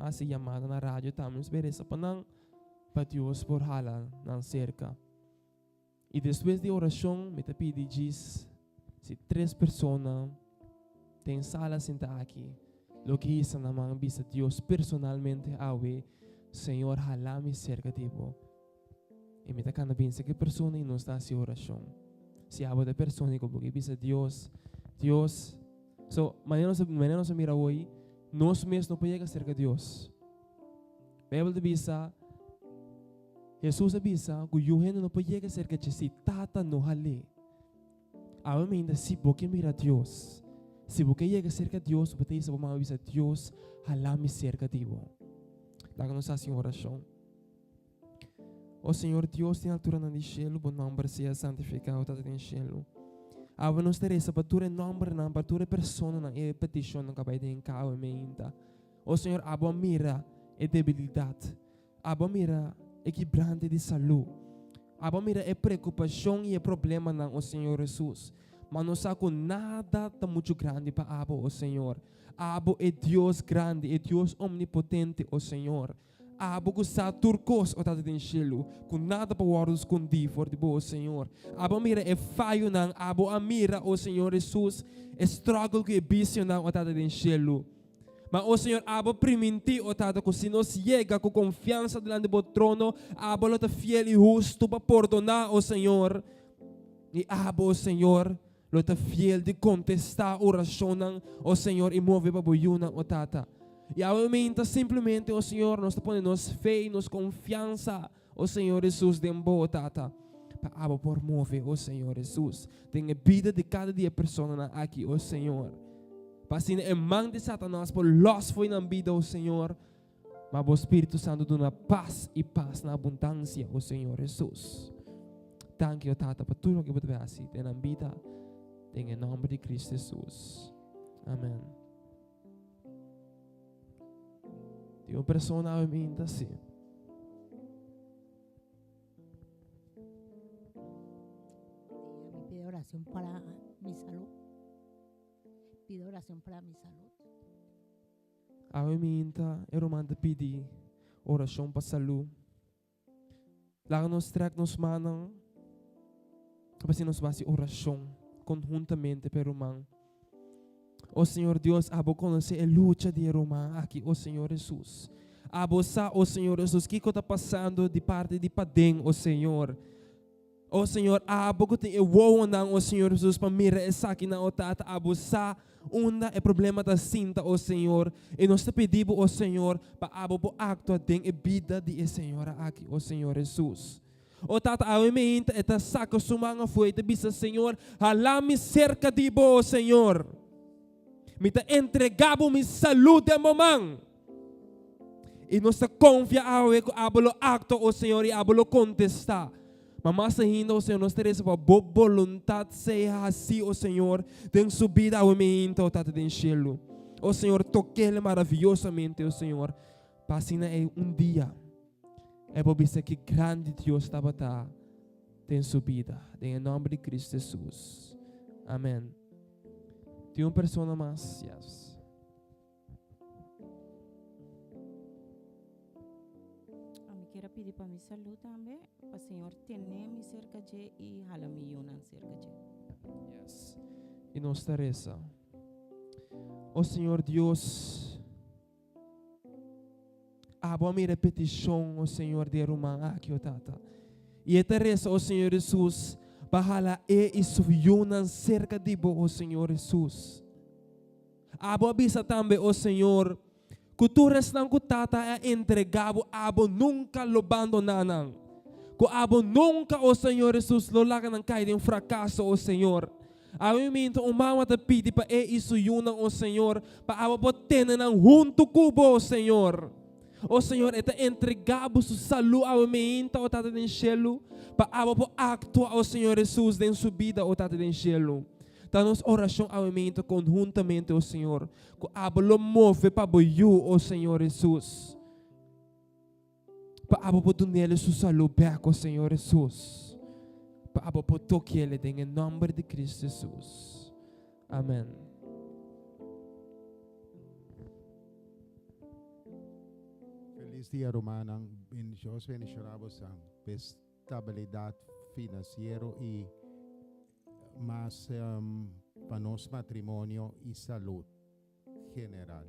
a se chamada na rádio também, esperança para Deus por hala na cerca. E depois de oração, me pedi diz, se 3 pessoas têm sala sentada aqui, lo que hizo na mga bisa Dios personalmente awe, Senhor, halami cerca de vos. E me takan na binsa que persona e não está si oração. Si abo da persona e como que bisa Dios, so, manera se mira hoy, nós mesmos não podemos cerca de Deus. Bíblia de bisa, Jesus avisa, que o não pode cerca de si, tata no hale. Awe me ainda si boque mira Deus. Se você chega cerca de Deus, você sabe uma vez Deus halame cerca de você. Dá-nos assim oração. O Senhor Deus tem altura no cielo, bom nome seja santificado está no cielo. Ava nos teresa para tua nome na para tua persona na petição na cabeça em cau meinta. O Senhor abo mira e debilidade. Abo mira e quebrante de saúde. Abo mira e preocupação e problema na o Senhor Jesus. Mas não sabe nada tão muito grande para Abo, o Senhor. Abo é Deus grande, é Deus omnipotente, o Senhor. Abo que está turcos o tata den cielo, com nada para guardar escondido for de o Senhor. Abo mira é falho não, Abo a mira o Senhor Jesus, struggle que é vício não o tata den cielo. Mas o Senhor abo primiti o tata que se nos chega com confiança delante do trono, Abo lo fiel e justo para perdonar o Senhor. E Abo o Senhor lo ta fiel de contestar oração o Senhor e move para boiuna o tata. E aumenta simplesmente o Senhor nos põe nos fé e nos confiança o Senhor Jesus dembo o tata. Para abo por mover o Senhor Jesus. Tem a vida de cada dia persona aqui o Senhor. Para assim é mão de Satanás por los foi na vida o Senhor. Mas o Espírito Santo dá paz e paz na abundância o Senhor Jesus. Thank you tata para tudo que você vai assim tem na vida. Em nome de Cristo Jesus. Amém. Tem uma pessoa na minha assim. Pido oración para mi salud. Pido oración para mi salud. A minha eu mando pedir oração para saúde. Lá nos traga nos manang. Kapag nos base oração conjuntamente per Román. O Senhor Deus, abo conoce a luta de Román aqui, o Senhor Jesus. Abo sa, o Senhor Jesus, que está passando de parte de Padem, o Senhor. O Senhor, abo que tem o nang o Senhor Jesus para mira essa aqui na otata, abo sa, unda é problema da cinta, o Senhor. E nós te pedimos, o Senhor, para abo po acto den e vida de Senhor aqui, o Senhor Jesus. O tata awimenta eta saco sumanga foi te bisa Senhor halami cerca de bo Senhor mita entregabo mi saúde momang e nos confia awe ko abolo acto o Senhor e abolo contestar mas ainda o Senhor nos teresa para boa vontade seja assim o Senhor tem subida awimenta o tata den cielo o Senhor toque-lhe maravilhosamente o Senhor passina é dia. É por isso que grande Deus estava tem subida. Em nome de Cristo Jesus. Amém. Tem uma pessoa mais. Yes. quero pedir para minha saúde também, para o Senhor ter me cerca de e hala me yunan cerca de. Yes. E nós Teresa. Ó Senhor Deus, a boa minha petição, ó Senhor de Romã, aqui, ó Tata. E a Teresa, ó Senhor Jesus, bahala e yunan cerca de bo, ó Senhor Jesus. A boa bisa também, ó Senhor, culturas ng kutata é entregado, abo nunca lo abandonanan. Ko abo nunca, ó Senhor Jesus, lo lagan ng kahit yung fracasso, ó Senhor. Awi minto umama ta pidi pa isso yunang, ó Senhor, pa abo po tenanang junto kubo, ó Senhor. Ó Senhor, eta entregado su salu awi minta, ó Tata den cielo, pa abo po actua, ó Senhor Jesus, den subida, ó Tata den cielo. Danos oração ao momento conjuntamente, ó Senhor. Que abo lo move para boiu, ó Senhor Jesus. Para abo poder nele su saúde, ó Senhor Jesus. Para abo poder toque ele em nome de Cristo Jesus. Amém. Feliz dia, Romanang. In Diyos, benishoramos ang estabilidad financiero y más para nos matrimonio y salud general.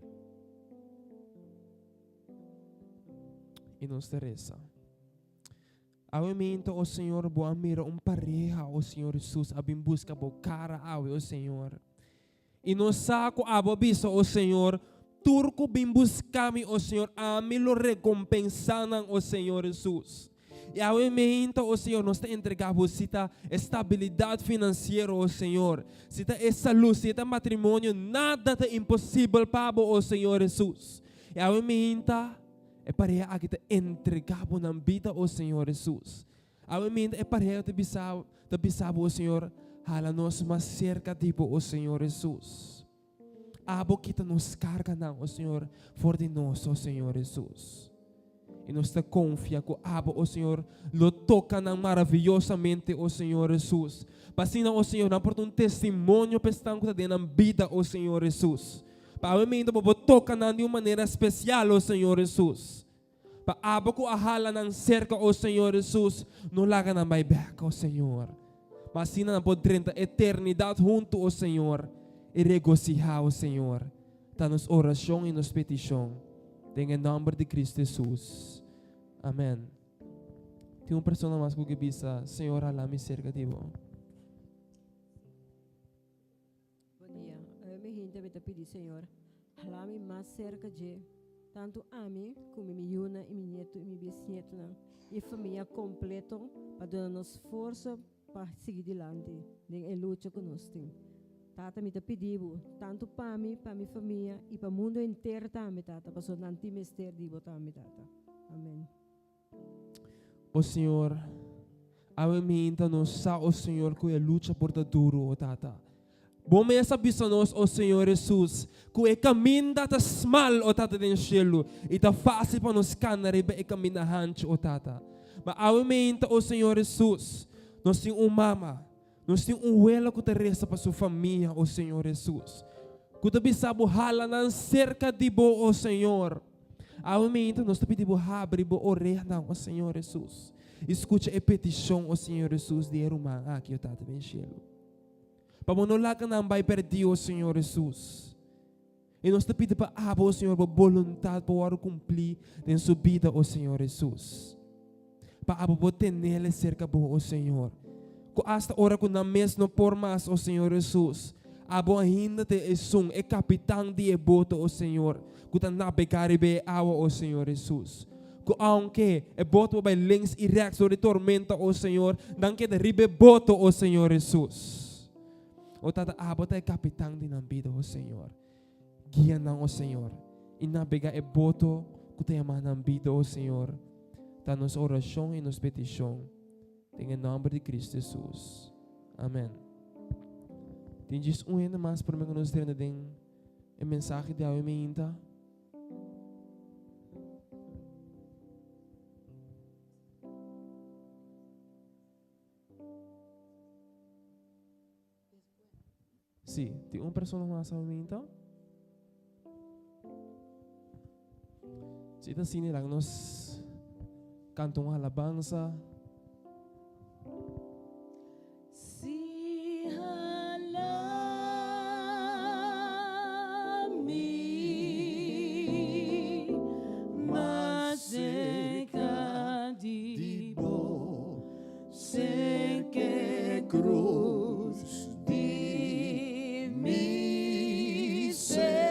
E nos Teresa. Ao momento, ó Senhor, boa mira pareja, ó Senhor Jesus, abim busca bo cara ao, ó Senhor. E nos saco abo biso, ó Senhor, turco bim buscami, ó Senhor, a mim lo recompensanan, ó Senhor Jesus. E ao momento, ó Senhor, nós te entregamos cita estabilidade financeira, ó Senhor. Cita essa luz, cita matrimônio, nada é impossível para ó Senhor Jesus. E ao momento, é para a que te entregamos na vida, ó Senhor Jesus. Ao momento, é para a te bisabo, ó Senhor, hala nós mais cerca de ó Senhor Jesus. Abo kita nos carga não, ó Senhor, for de nós, ó Senhor Jesus. E nós te confia que abo, ó Senhor, lo toca maravilhosamente, ó Senhor Jesus. Pasina, ó Senhor, não por testemunho pestanco da na vida, ó Senhor Jesus. Para mim, bo toca de uma maneira especial, ó Senhor Jesus. Para abo ko ahala ng cerca, ó Senhor Jesus, no laga na may back, ó Senhor. Pasina na podrenta eternidade junto, ó Senhor. E regocijar, ó Senhor. Tá nos oração e nos petição. Em nome de Cristo Jesus. Amém. Tem uma pessoa mais que bisa, Senhor, alame cerca de vós. Bom dia. Me hinta me pedir, Senhor, alame mais cerca de tanto a mim como minha yuna e meu neto e meu bisneto e família completo para dar-nos força para seguir adiante em luta que nós temos. Tata me pediu tanto para mim, para minha família e para o mundo inteiro também, Tata, para o nanti mister dibo também, Tata. Amém. O Senhor, ao minta nos sa o Senhor que é luta por da duro, o Tata. Bom me sabe nós, o Senhor Jesus, que é caminho da smal, o Tata den cielo, e tá fácil para nos canar e é caminho da hanch, o Tata. Mas ao minta, o Senhor Jesus, nós temos mama. Nós temos wela que te resta para sua família, ó Senhor Jesus. Que te bisabo hala nan cerca de bo, ó Senhor. Ao momento, nós te pedimos abre bo orelha, ó Senhor Jesus. Escute a petição, ó Senhor Jesus, de irmã aqui, ó Tata bem cielo. Para monolaga não vai perder, ó Senhor Jesus. E nós te pedimos para abo, ó Senhor, para vontade, para cumprir em sua vida, ó Senhor Jesus. Para abo, para ter nele cerca bo, ó Senhor. Que hasta hora que na mes no por mais, ó Senhor Jesus. Abo ainda te esung e capitão de boto, ó Senhor. Que ta navegar be awa, ó Senhor Jesus. Que aunque e boto vai links e reação de tormenta, ó Senhor, não que derribe boto, ó Senhor Jesus. O tata abo ta capitão de na vida, ó Senhor. Guia não, ó Senhor. E navegar e boto que te ama na vida, ó Senhor. Ta nos oração e nos petição. Em nome de Cristo Jesus. Amém. Tem diz ainda mais para que nós termos a mensagem de hoje ainda. Sim, tem uma pessoa mais hoje ainda. Se está assim, nós Canta uma alabanza. Si halami mas cerca de bo, sé que cruz de mi Señor.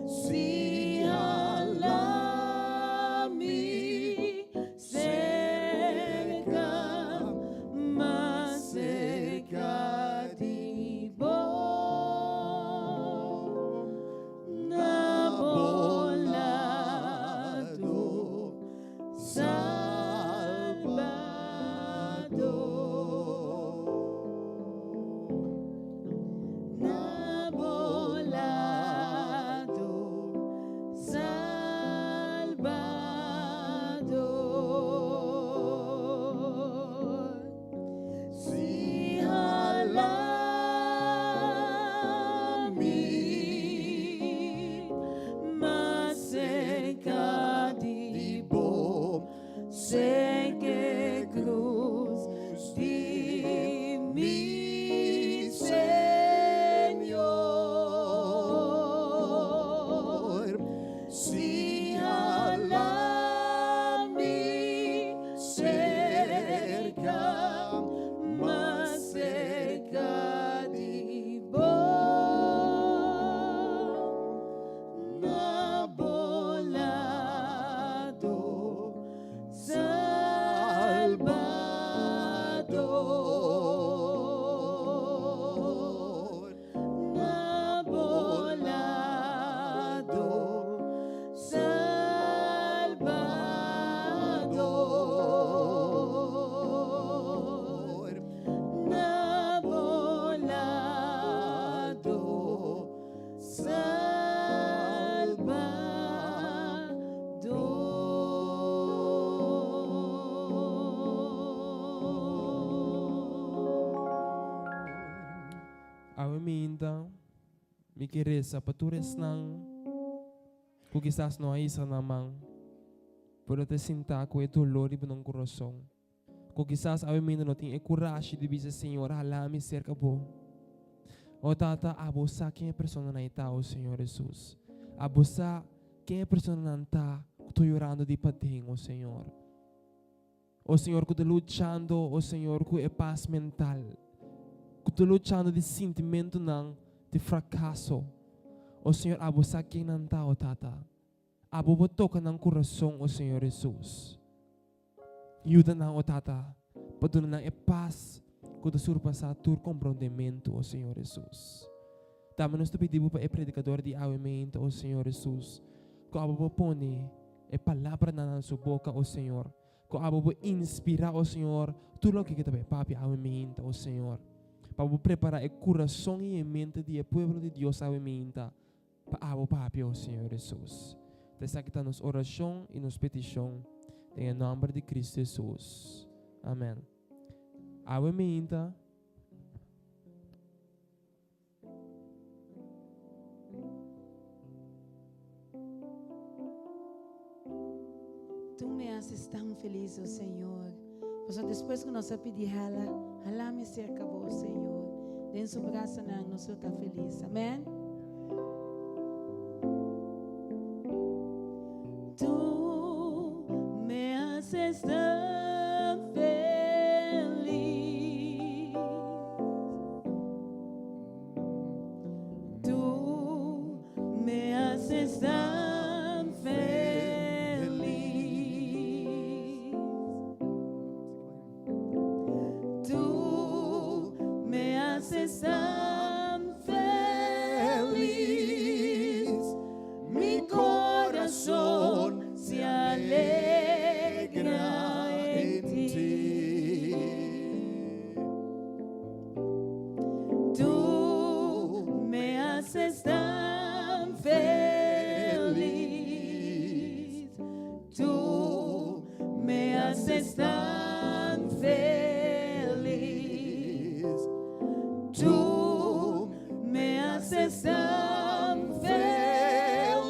Si halami cerca, más cerca de vos, nabolado, Salvador. Si halami más cerca de vos, sé que cruz de mi Señor. Si halami cerca, más cerca de vos, nabolado, Salvador. Nabolado, Salvador. Nabolado, Salvador. Awe minta, mi queresa patures nang kung quizás no hay isa namang pero te sinta ko e dolor e bunong coração. Kung quizás awe minta no ting e coragem de dizer Senhor, halami cerca bo. O tata, abusa quem é persona na ita, o Senhor Jesus. Abusa quem é persona na ita, estou orando de pating, o Senhor. O Senhor, que estou lutando, o Senhor, que é paz mental. Que estou lutando de sentimento não, de fracasso. O Senhor, abusa quem não está, o tata. Abubo toca ng coração, o Senhor Jesus. Ajuda na, o tata. Patuloy ng paz. Kuda surpassa tur comprometimento, o Senhor Jesus. Tama nos pedimos para o predicador de awamento, o Senhor Jesus. Kung abo pone e palavra na sua boca, o Senhor. Kung abo inspira, o Senhor, tulo que kita papi awamento, o Senhor. Para preparar o coração e a mente do povo de Deus awamento. Para abo papi, o Senhor Jesus. Dessa kita nos oração e nos petição. Em nome de Cristo Jesus. Amém. Awe minta. Tu me haces tão feliz, oh Senhor. Pois depois que nós pedimos, halame cerca vos, Senhor. Den su braço na nós está feliz. Amém? Tu me haces tão feliz. Tu me haces tão feliz. Tu me haces tão feliz. Mi corazón se alegra en ti. Tú me haces tan feliz. Tú me haces tan feliz. Tú me haces tan feliz.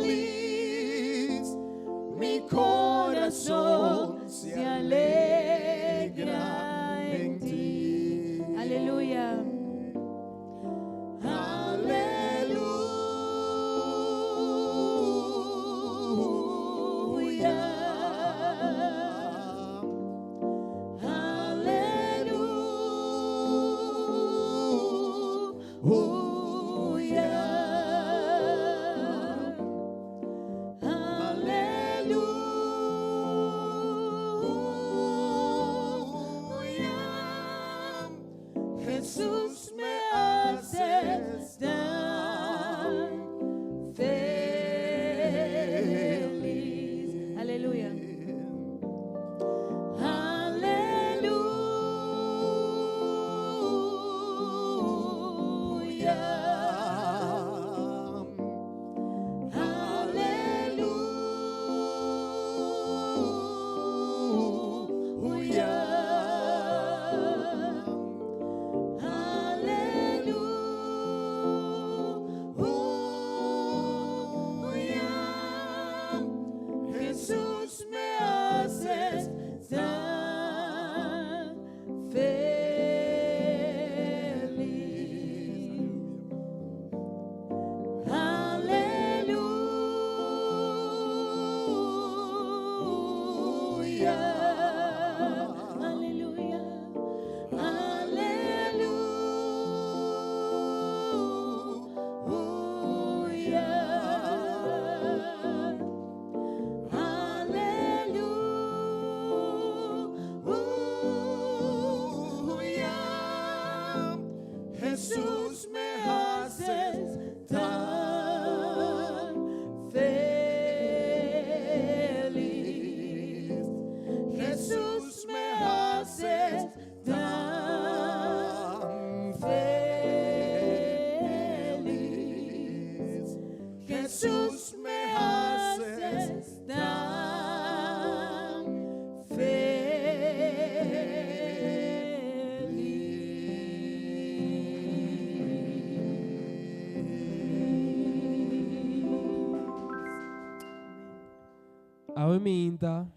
a minta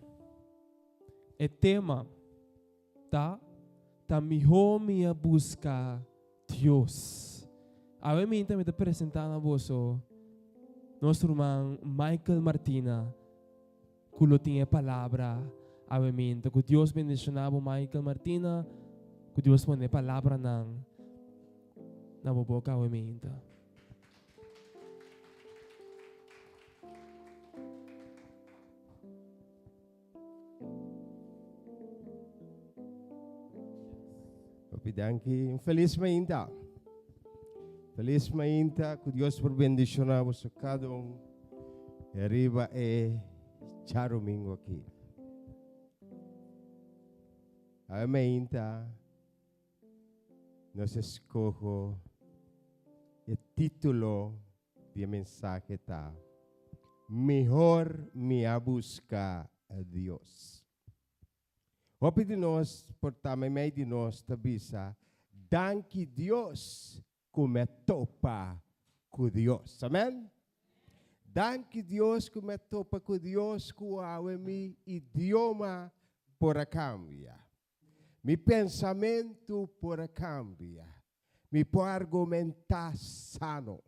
é tema, tá? Tá melhor me buscar Deus. A minta me apresentar na vosso nosso irmão Michael Martina, que tinha palavra a minta. Que Deus bendicionava Michael Martina, que Deus põe palavra na boca a minta. Pidanki, feliz mainta. Feliz mainta, que Deus por bendicionar você cada Arriba charumingo aqui. A mainta, nós escolho o título de mensagem tá. Melhor me a buscar a Deus. Hope de nós, portamos meio de nós, tabisa, danke Deus, como topa com Deus. Amém? Danke Deus, como topa com Deus, com o meu idioma por a cambia. Mi pensamento por a cambia. Mi por argumentar sano.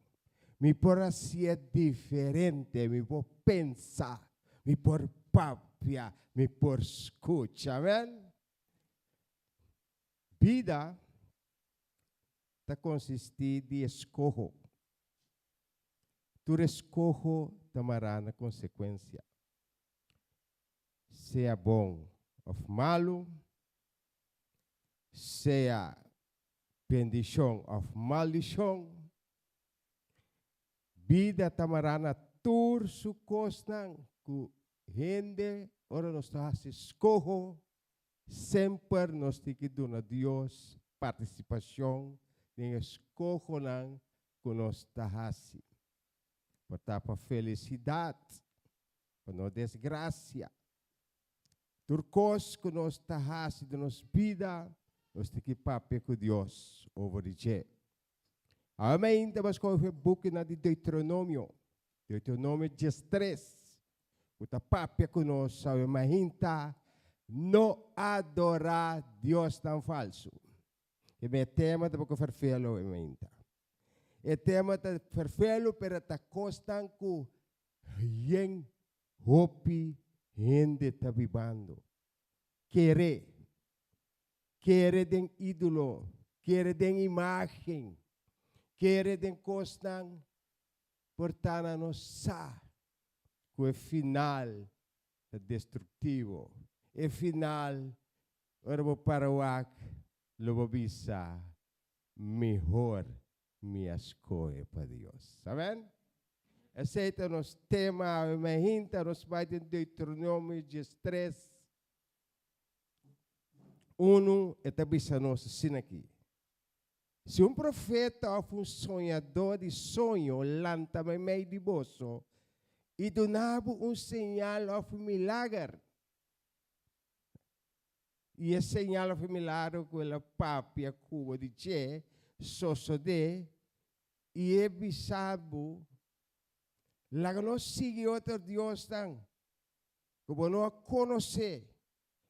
Mi por ser diferente. Mi por pensar. Mi por papia. Me por escucha, amém? Vida está consistir de escojo. Tu escojo tomará na consequência. Seja bom ou malo, seja bendição ou maldição, vida tomará na tur su cosnan ku gente. Ora nós estamos escojo, sempre nós temos que dar a Deus participação em escojo que nós estamos. Portanto, felicidade, para não desgraça. Turcos que nós estamos de nossa vida, nós temos que papai com Deus over the Amém. Mas com o book na de Deuteronômio 13. O papia conosco, sabe, mahinta, não adorar Deus tão falso. E meu tema é para farfelo, mahinta. E tema é farfelo para ta costan ku yen hopi gente tá vivendo. Querer den ídolo, querer den imagem, querer den costan, portanto não sa. Que o final é destrutivo. E final, ora vou para o ac, lobo bisa, melhor minha escolha para Deus. Amém? Aceita nos tema, imagina, nos vai em Deuteronômio 13. 1, e tabisa nos assim aqui. Se profeta ou sonhador de sonho, lanta-me meio de bolso, e donava sinal of milagre. E esse sinal of milagre com a papia cuba de che, sosode, e é bisabo, lá não sigue outro Deus tão, como não conhece,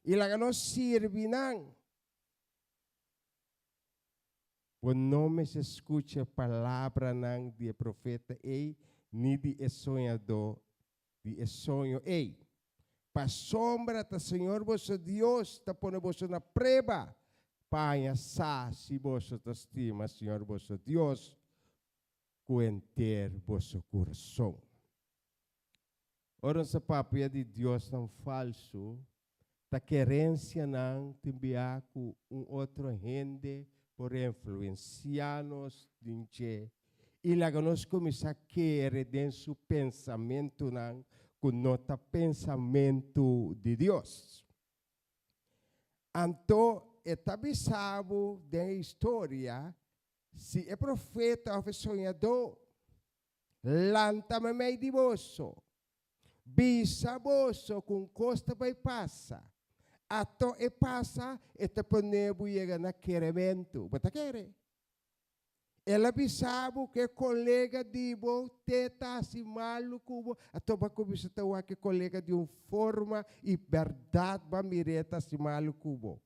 e lá não serve não. O nome se escuta a palavra não de profeta e ni de sonhador, de sonho. Ei, para sombra do Senhor vosso Deus, está pondo vosso na prova, para se vosso estima, Senhor vosso Deus, coenter vosso coração. Ora, essa papia de Deus tão falso, da querência não te enviar com outro gente, por influenciar-nos, e lá nós começamos a querer dentro do seu pensamento, com nosso pensamento de Deus. Então, está bisabo da história, se é profeta ou sonhador, lanta-me meio de vosso, bisaboso com costa vai passar. Ato e passa, e te ponebo chega na queremento. Bata quere. Ela bisabo que colega de bo teta si malu kubo ato ba ko bisa tawa que colega de forma e verdade ba mireta si malu kubo.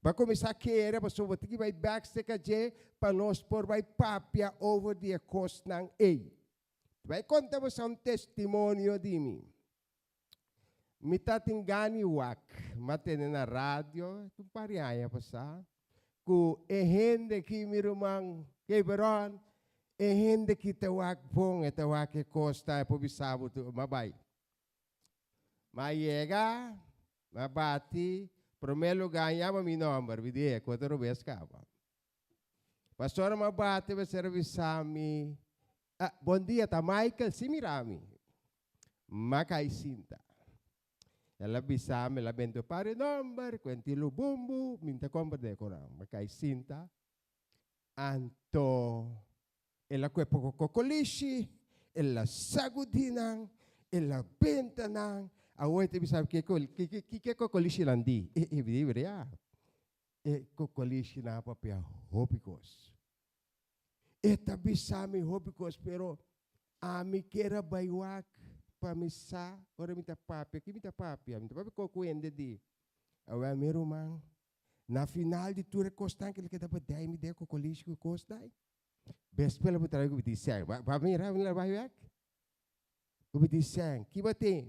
Ba começar que era ba so que vai backsteka je pa nós por vai papia over the cost nang ei. Vai contar você testemunho de mim. Me tá tingani wak, matene na rádio, tu pariaya pasa. Ku ehende ki mirumang keberon, ehende ki tawag pong etawag ke costa po bisabo tu mabay. Mayega, mabati, promelo ganha mi number, vidie, 4 vezes capa. Pastor mabati ba servisami. Bom dia, tá Michael Simirami. Macay Sinta. Ela bisame, ela bento pare number, quentilo bumbu, minta compra de corão. Macay Sinta. Anto, ela cuepo cocolishi, ela sagudinang, ela bentanang. Awoy te bisame que cocolishi landi. Vidi ya. Cocolishi na papia hopicos. Eta bisame hopicos, pero ami kera baywak pamisa, ora minta papia, minta papia ko kuende di. Awa meron mang, na final di ture kostan, que ele quer dar dai me de cocolishi ko kostai. Best pela putra ko biti sang. Ba mira la baywak. Ko biti sang. Ki bate?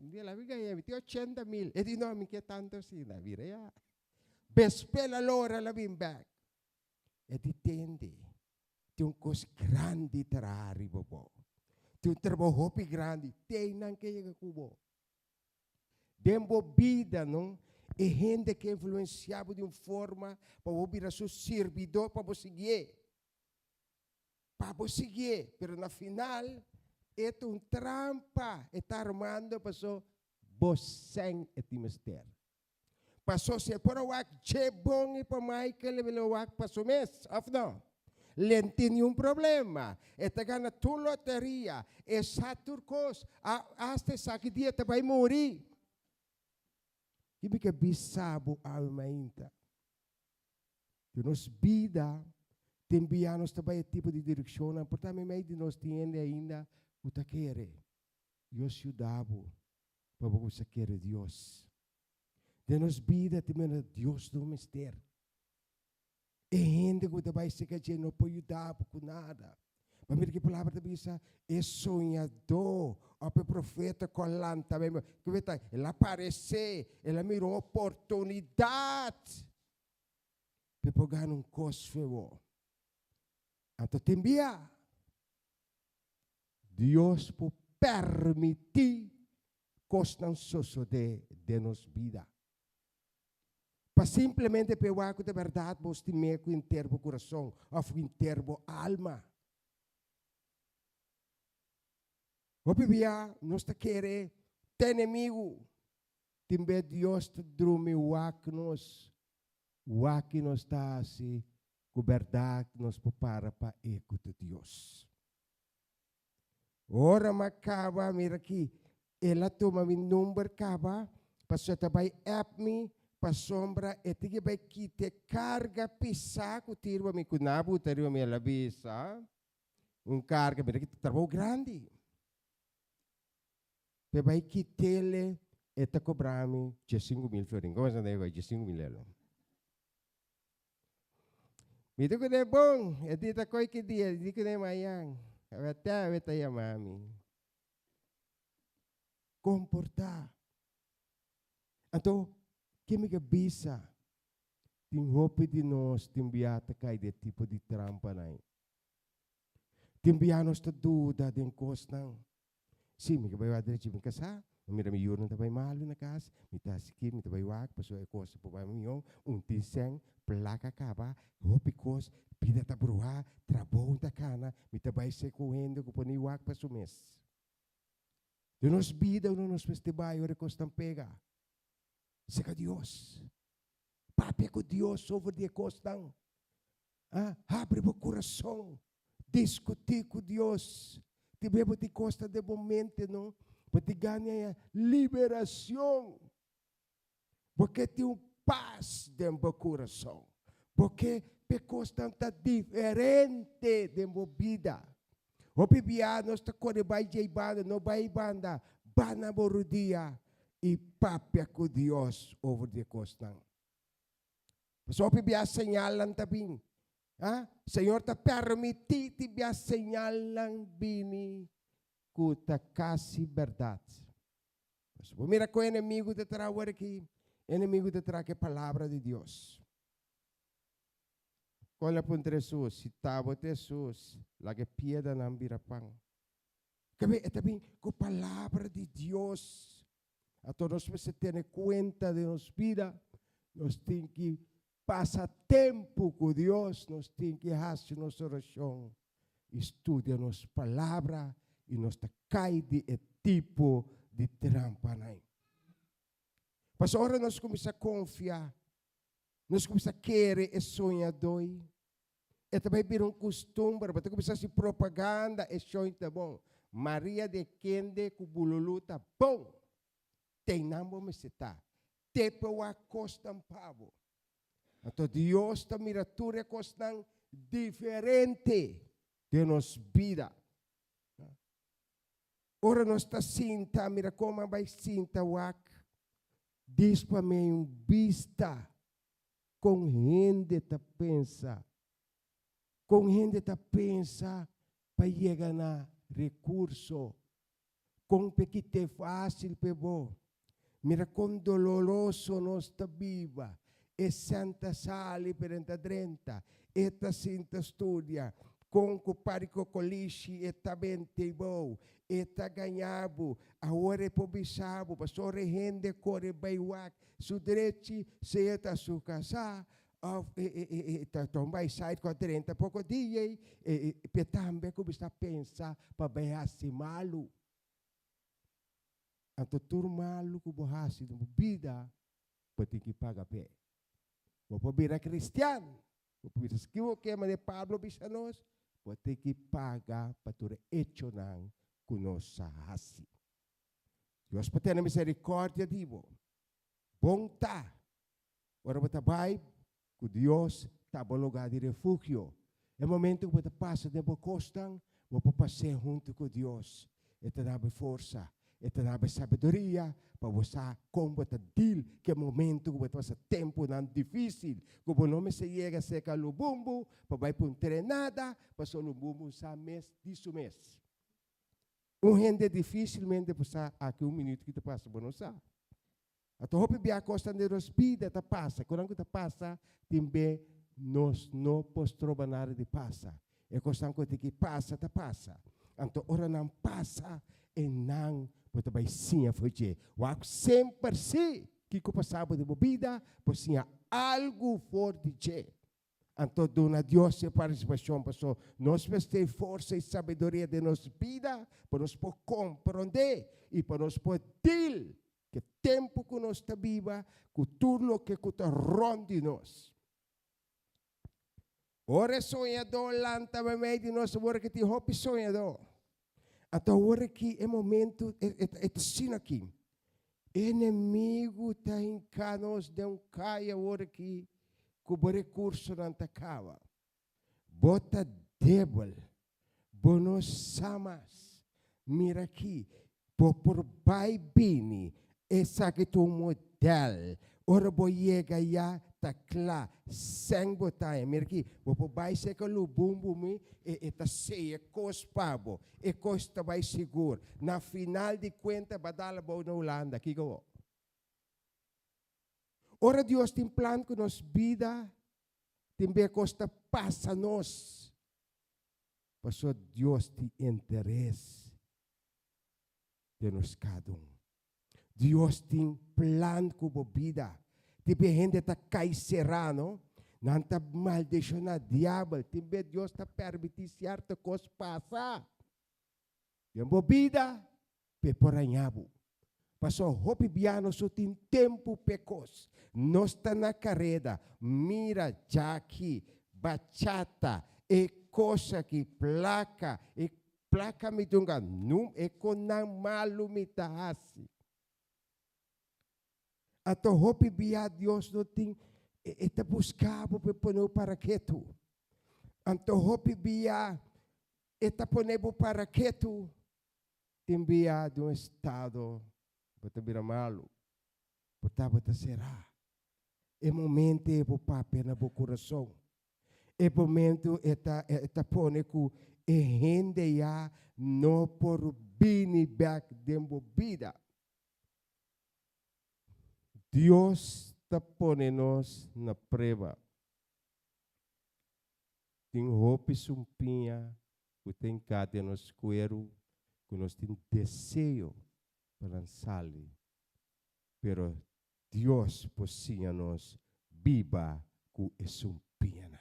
Dia la viga ya biti 80,000. E di no mi che tanto si na vira ya. Best pela lora la bim back. E di tende. Ti un cos grandi terari bobo. Ti un trabalho grande. Tem nan que kubo. Dembo vida não. E gente que influenciava de uma forma para ouvir a seu servidor para você seguir. Para você seguir. Pero na final, é um trampa. Está armando para você e ti mister. Passou se por o wak che bom e para Michael e o wak passou mês. Of não. Lentin yung problema. E taga na tu loteria. E sa turcos. Hasta sa que dia vai morrer. Ibig bisabo ao mainta. Que nos vida tembianos também tipo de direção. Portanto, meio de nós tiende ainda o taquere. Deus ajudavo para você querer Deus. De nos vida também Deus do mistério. E gente que vai se que não pode ajudar com nada. Mas que palavra da bisa é sonhador. O profeta colan também. Que veta, ele aparece, ele mirou oportunidade para pegar um cosfevo. Então tembia. Deus por permitir costan suceder de nos vida. Para simplesmente pegar de verdade, você meco em termo coração, ou em termo alma. O bibia, nós te quer ter inimigo. Timbe Deus te drume wak nos está assim, com verdade nos prepara para eco de Deus. Ora macaba, mira aqui, ela toma meu número caba, para você também app me, para sombra, e te vai que te carga pisar, que tira me cunabu, tira me labisa, carga, mira que trabalho grande. Pe vai que tele, e te cobrami 5,000 florin. Como se deve 5,000 elo? Me digo que é bom, e dita coi que dia, digo que é mayang. Até a mami. Comportar. Então, que me bisa, tem roupa de nós, tem biata cai de tipo de trampa não. Tem bianos te dúvida de encostar. Sim, me vai direito me casar. Mira mi yurno também malo na casa. Me tá aqui, me vai wak, passou a coisa para mim, tiseng, placa acaba, roupa cos, pida ta bruha, trabalho da cana, me tá vai ser correndo com poni wak para o mês. De nos vida, não nos festival, eu recostam pega. Seca Deus. Papi com Deus sobre de costam. Abre o coração. Discutir com Deus. Te bebo de costa de momento, não? Para te ganhar liberação. Porque tem paz dentro do coração. Porque pecos tanta diferente de movida. Hopi biya nos ta kore bay jay banda, no bay banda, bana borudia, e papia ko Dios over de costang. Mas hopi biya senyalan tabing. Senhor ta permiti ti biya senyalan bini kuta kasi verdade. Mas mira ko inimigo de trawar aqui, inimigo de tra que palavra de Deus. Olha para Jesus, se tabo Jesus, lagi piada ng birapang. Kami, etabi, com a palavra de Deus, a todos nós ter conta de nossa vida, nós temos que passar tempo com Deus, nós temos que fazer nossa oração, estuda nossa palavra e nós cai de tipo de trampa. Mas agora nós começamos a confiar, nós começamos a querer e sonhar doi. E também vira costume, mas começar a propaganda e sonho tá bom. Maria de Kende kubululu tá bom. Tem namo me seta. Tepo a costam pavo. Então Deus tá miratura costam diferente de nos vida. Ora nós tá sinta, mira como vai sinta wak. Diz para mim vista. Com gente tá pensa. Com gente tá pensa para chegar na recurso. Com pequite fácil pebo. Mira com doloroso nós tá viva. E santa sali perenta 30. Eta sinta estudia. Com cuparico colishi eta bentebo. Eta ganhabo. Agora é pobisabo. Pastor rende corre baiwak. Su direiti se eta su casa. Tombai side com 30 pouco dia petambe como está pensa para behasi malu anto tur malu ku bohasi no vida pati que paga pé vou pobira cristiano vou pobira skiwo que mane Pablo bisanos pati que paga para hecho nang kunosa hasi Deus pati na misericórdia divo bom tá ora batabai que Deus está bom lugar de refúgio. É o momento que você passa de boa costa, você passa junto com Deus. E te dá força, e te dá sabedoria para você combater deal que é o momento que você passa tempo não difícil. Que você não se chega a secar o lubumbo, para vai para nada, para só o lubumbo sa mês, disso mês. Gente dificilmente passa aqui minuto que te passa, você não sabe. Ato hopi biya costa de nos vida ta passa. Quando ta passa, timbe nos no postrobanar de passa. E costa ko que passa ta passa. Anto ora não passa e não pode vai sim a fazer. Wak sempre se que ko passava de vida, posia algo for de je. Anto dona Deus a participação passo. Nós vamos ter força e sabedoria de nos vida para nos por compreender e para nos por deal. Que tempo que nós está viva, que turno que está ronde nós. Ora sonhador, lanta meio de nós, ora que te hopi sonhador. Então, ora que é momento, é assim aqui. Inimigo está em canos de caia, ora que o recurso não está cava. Bota débil, bonos samas, mira aqui, por bai bini, essa que tu model, ora boiega ya takla, sang botai, mirki, bopo bai se que lu bumbu mi, eta seia cospabo, e costa vai seguro. Na final de conta, badala bo na Holanda, que go. Ora Deus tem plano com nos vida, tem bem costa passa nos. Passou Deus tem interesse de nos cada Deus tem plano com a vida. Tipo, gente está cai serrano, não está maldecido na diabo. Tipo, Deus está permitindo certa coisa passar. Tem a vida, peporanhabo. Passou, hopi biano, só tem tempo pecos. Nós está na carreira. Mira, jaki, bachata, e coisa que placa me dunga, num e com não malu me tahasi. Ato hopi biya Dios no ting Ita buscava para paraqueto. Anto hopi bia, ita ponebo paraqueto, timbia de estado, bota bira malo, bota será. É momento é o papel na bo coração. É momento eta pone ku e rende ya no por bini back dembo vida. Deus está pone nós na prova. Tem roupa sumpinha, que tem cada nos cuero, que nós tem desejo para lançar-lhe. Pero Deus possível nos viva com esse sumpinha.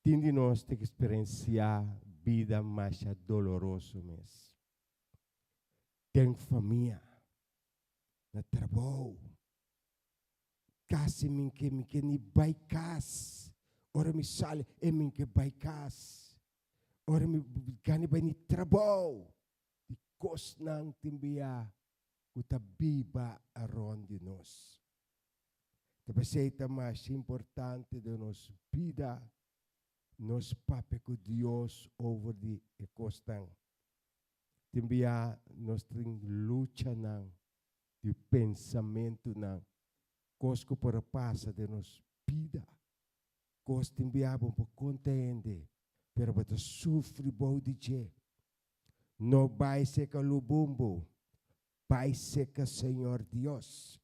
Tem de nós ter que experienciar vida mais dolorosa mesmo. Tem família, na trabalho, casa minha ni vai casa. Ora me sale e minha que vai casa. Ora me gani vai ni trabalho. Di kos nang timbia kuta biba aron de nós. Tapos mais importante de nos vida, nos pape com Deus over de costan. Timbia nos tem luta nang de pensamento nang cosco para passa de nos vida. Cos timbia bom por contende, pero bota sofre bom de je. No vai seca lubumbo, vai seca Senhor Deus.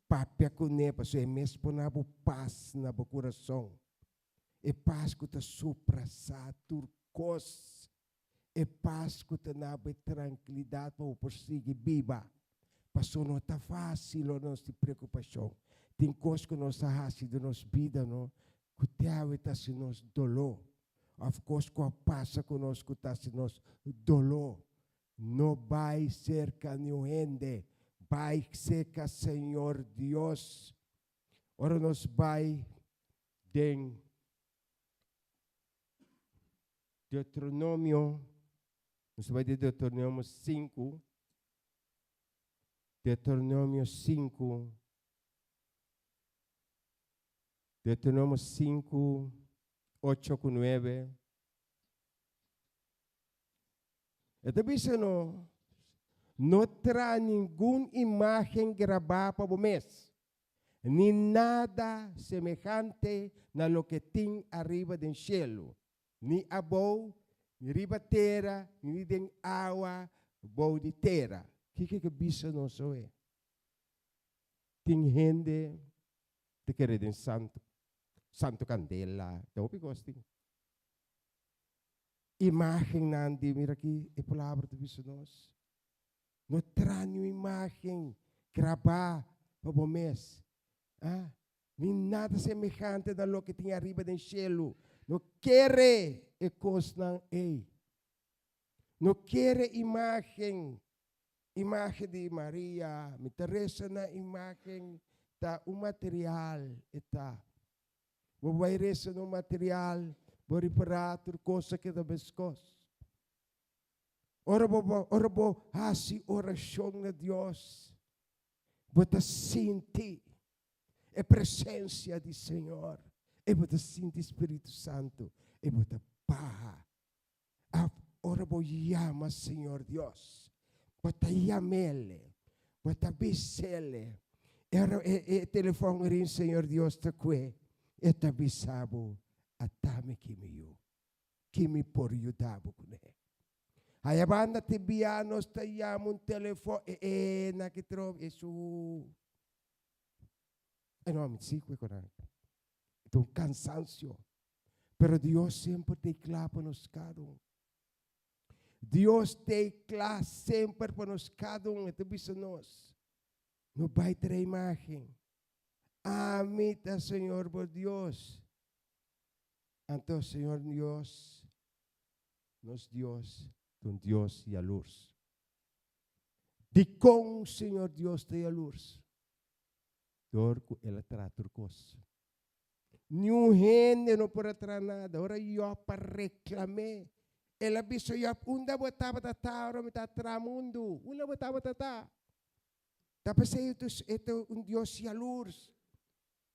Papia com nepa, so é mesmo na bo paz na bo coração. E paz que ta supra turcos. E paz que ta na bo tranquilidade para o perseguir viva. Passou não tá fácil ou não se preocupação. Tem coisas que nós arrastam de nossa vida, não? Que te tá se nos dolor. Of course, que passa conosco tá se nos dolor. Não vai ser canho rende. Vai ser que Senhor Deus. Ora nos vai den Deuteronômio. Nos vai de Deuteronômio 5. Deuteronômio 5. Deuteronômio 5, 8 com 9. Então, não terá nenhuma imagem gravada para o mês, nem nada semelhante na lo que tem arriba do cielo, nem abaixo, nem riba terra, nem de água, abaixo de terra. O que bisa não sou é? Tem gente que quer de santo candela, então o gosting. Imagem nandi, mira aqui, a palavra de bisa nós. Não tranho imagem, gravar para o mês. Nem nada semelhante na lo que tem arriba do cielo. Não quer e coisa não é. Não quer imagem de Maria, me interessa na imagem da o material está. Vou vai resa no material, vou reparar coisa que da pescoço. Ora bo, hasi oração na Deus. Bota sentir a presença do Senhor. E bota sentir Espírito Santo. E bota pá. Ora bo, llama Senhor Deus. Bota llamele. Bota bisele. E telefone rin Senhor Deus te que. E te bisabo. Atame kimi por yudabo kune. Hayabanda tibianos tayamon telefone nakitrov Yesu. No, me sigo con es un cansancio. Pero Dios siempre te clava nos cada uno. Dios te clava siempre para nos cada uno. Te dice nos. No va a traer imagen. Amita Señor por Dios. Entonces Señor Dios. Nos Dios. Don Dios e a luz. De com Senhor Deus tem a luz. Dorco ela traz turcos. Nenhum rende não pode trazer nada. Ora eu para reclamar. Ela disse eu unda botava tata, ora me tá tramundo. Unda botava tata. Tapi saya itu Deus e a luz.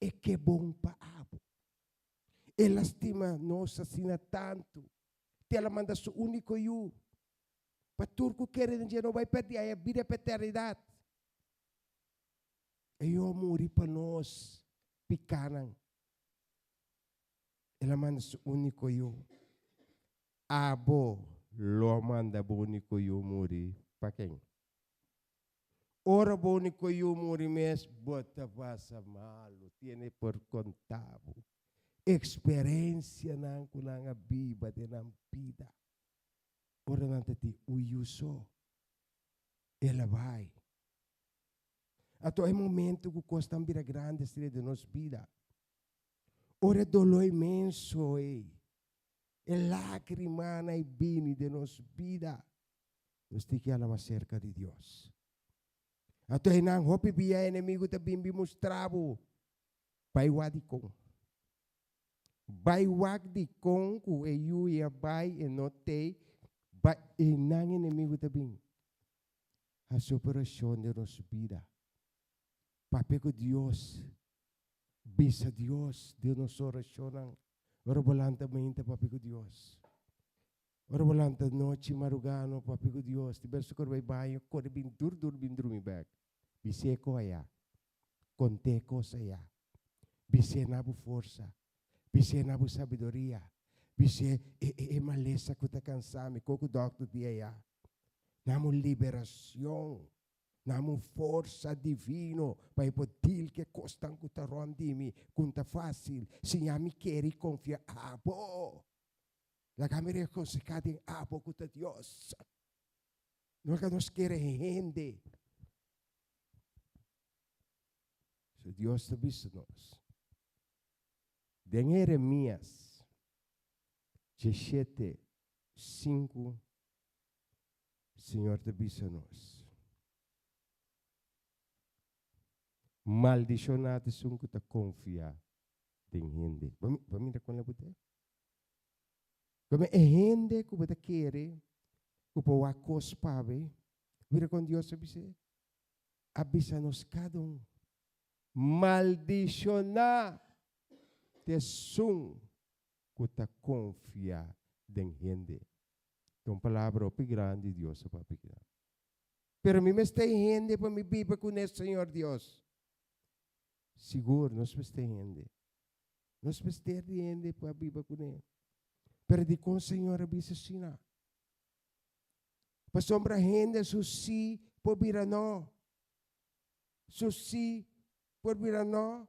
é que bom para abo. Ele estima nós assim tanto. Ela manda seu único eu. Para turco querem dizer, não vai perder a vida para a eternidade. E eu morri para nós, picaram. Ela manda seu único eu. Abo, lo manda o único eu morrer. Para quem? Ora o único eu morrer mesmo, bota passa malo, tiene por contavo. Experiência não com a Bíblia de na vida. Ora não te uiuso. Ela vai. Ato é momento que custa vir grande de nossa vida. Ora dolor imenso é lágrima na bini de nossa vida. Nós temos que falar acerca de Deus. Ato é não hope bia inimigo te bimbi mostravo. Pai wadikong. Bai wadikong ku e yu ya bai e note ba e nang inimigo te bim. A superação de nossa vida. Papi ko Dios. Bisa Dios. Dios nos oracionan. Ora volanta mente papi ko Dios. Ora volanta noite marugano papi ko Dios. Tiber sukor bay bayo ko de bin dur mi back. Bise ko aya. Conte ko saya. Bise nabu força. Bise nabu sabedoria. Bise malesa ko ta cansame. Koko doctor di aya. Namo liberação. Namo força divino para poder que costam que ta rondimi conta fácil se me quer confiar abo la câmera consecada em abo com Deus não que nos quer gente se Deus te visse nós de Jeremias 17:5 Senhor te visse nós maldicionado sung kita confia em gente. Vamos com a bote. Como é gente que você quer, que pode acostar, vira com Deus avisa-nos cada um. Maldicionar te sung kita confia em gente. Então, palavra o grande Deus para pequeno. Pero me está gente para me viver com o Senhor Deus. Seguro, nós vamos ter gente. Nós vamos ter gente para viver com ele. Pero de com o Senhor avisa assim. Para sombra gente, susi, por virar não. Susi, por virar não.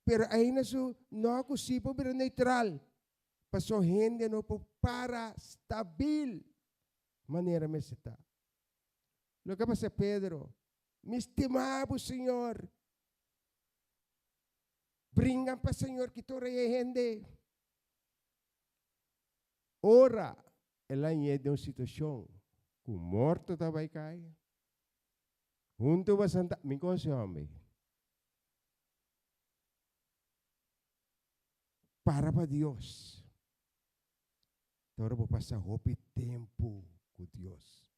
Pero ainda su não kusi por virar neutral. Para so gente não para stabil. Maneira me está. Lo que passa Pedro, me estimava o Senhor. Bringan pa Senhor que tu gente. Ora, ela é de uma situação com morto também cai. Junto va santa, me conhece homem. Para Deus. Agora vou passar roupa tempo com Deus.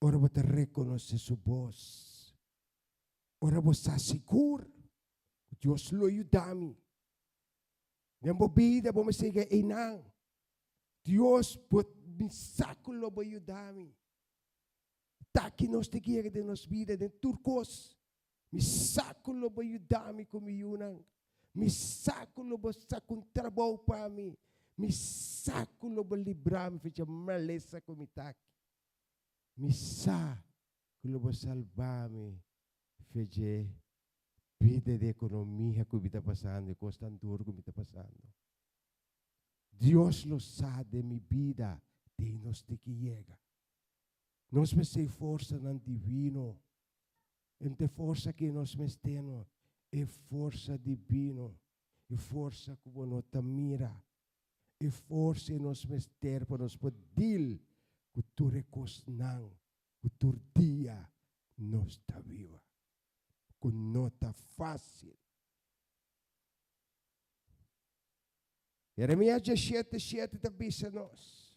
Ora vou te reconhecer sua voz. Ora vou estar seguro. Deus lo ayudami. Nang bobida bo masiga inang. Deus put misako lo bo ayudami. Taki nos tigiya de nos vida de turcos. Misako lo bo ayudami kumiyunang. Misako lo bo sa kung trabaho pa mi. Misako lo bo librami fecha malesa kumitaki. Misako lo bo salvami fecha vida de economia que está passando, constantur que está passando. Deus lo sabe de minha vida, de nós te que chega. Nós precisamos força no divino. Entre força que nós temos é força divino, é força que nós te mira, é força que nós temos para nós poder que tu recosnan, que tu dia nós está viva. Com nota fácil. Jeremias 17:7 também se nós.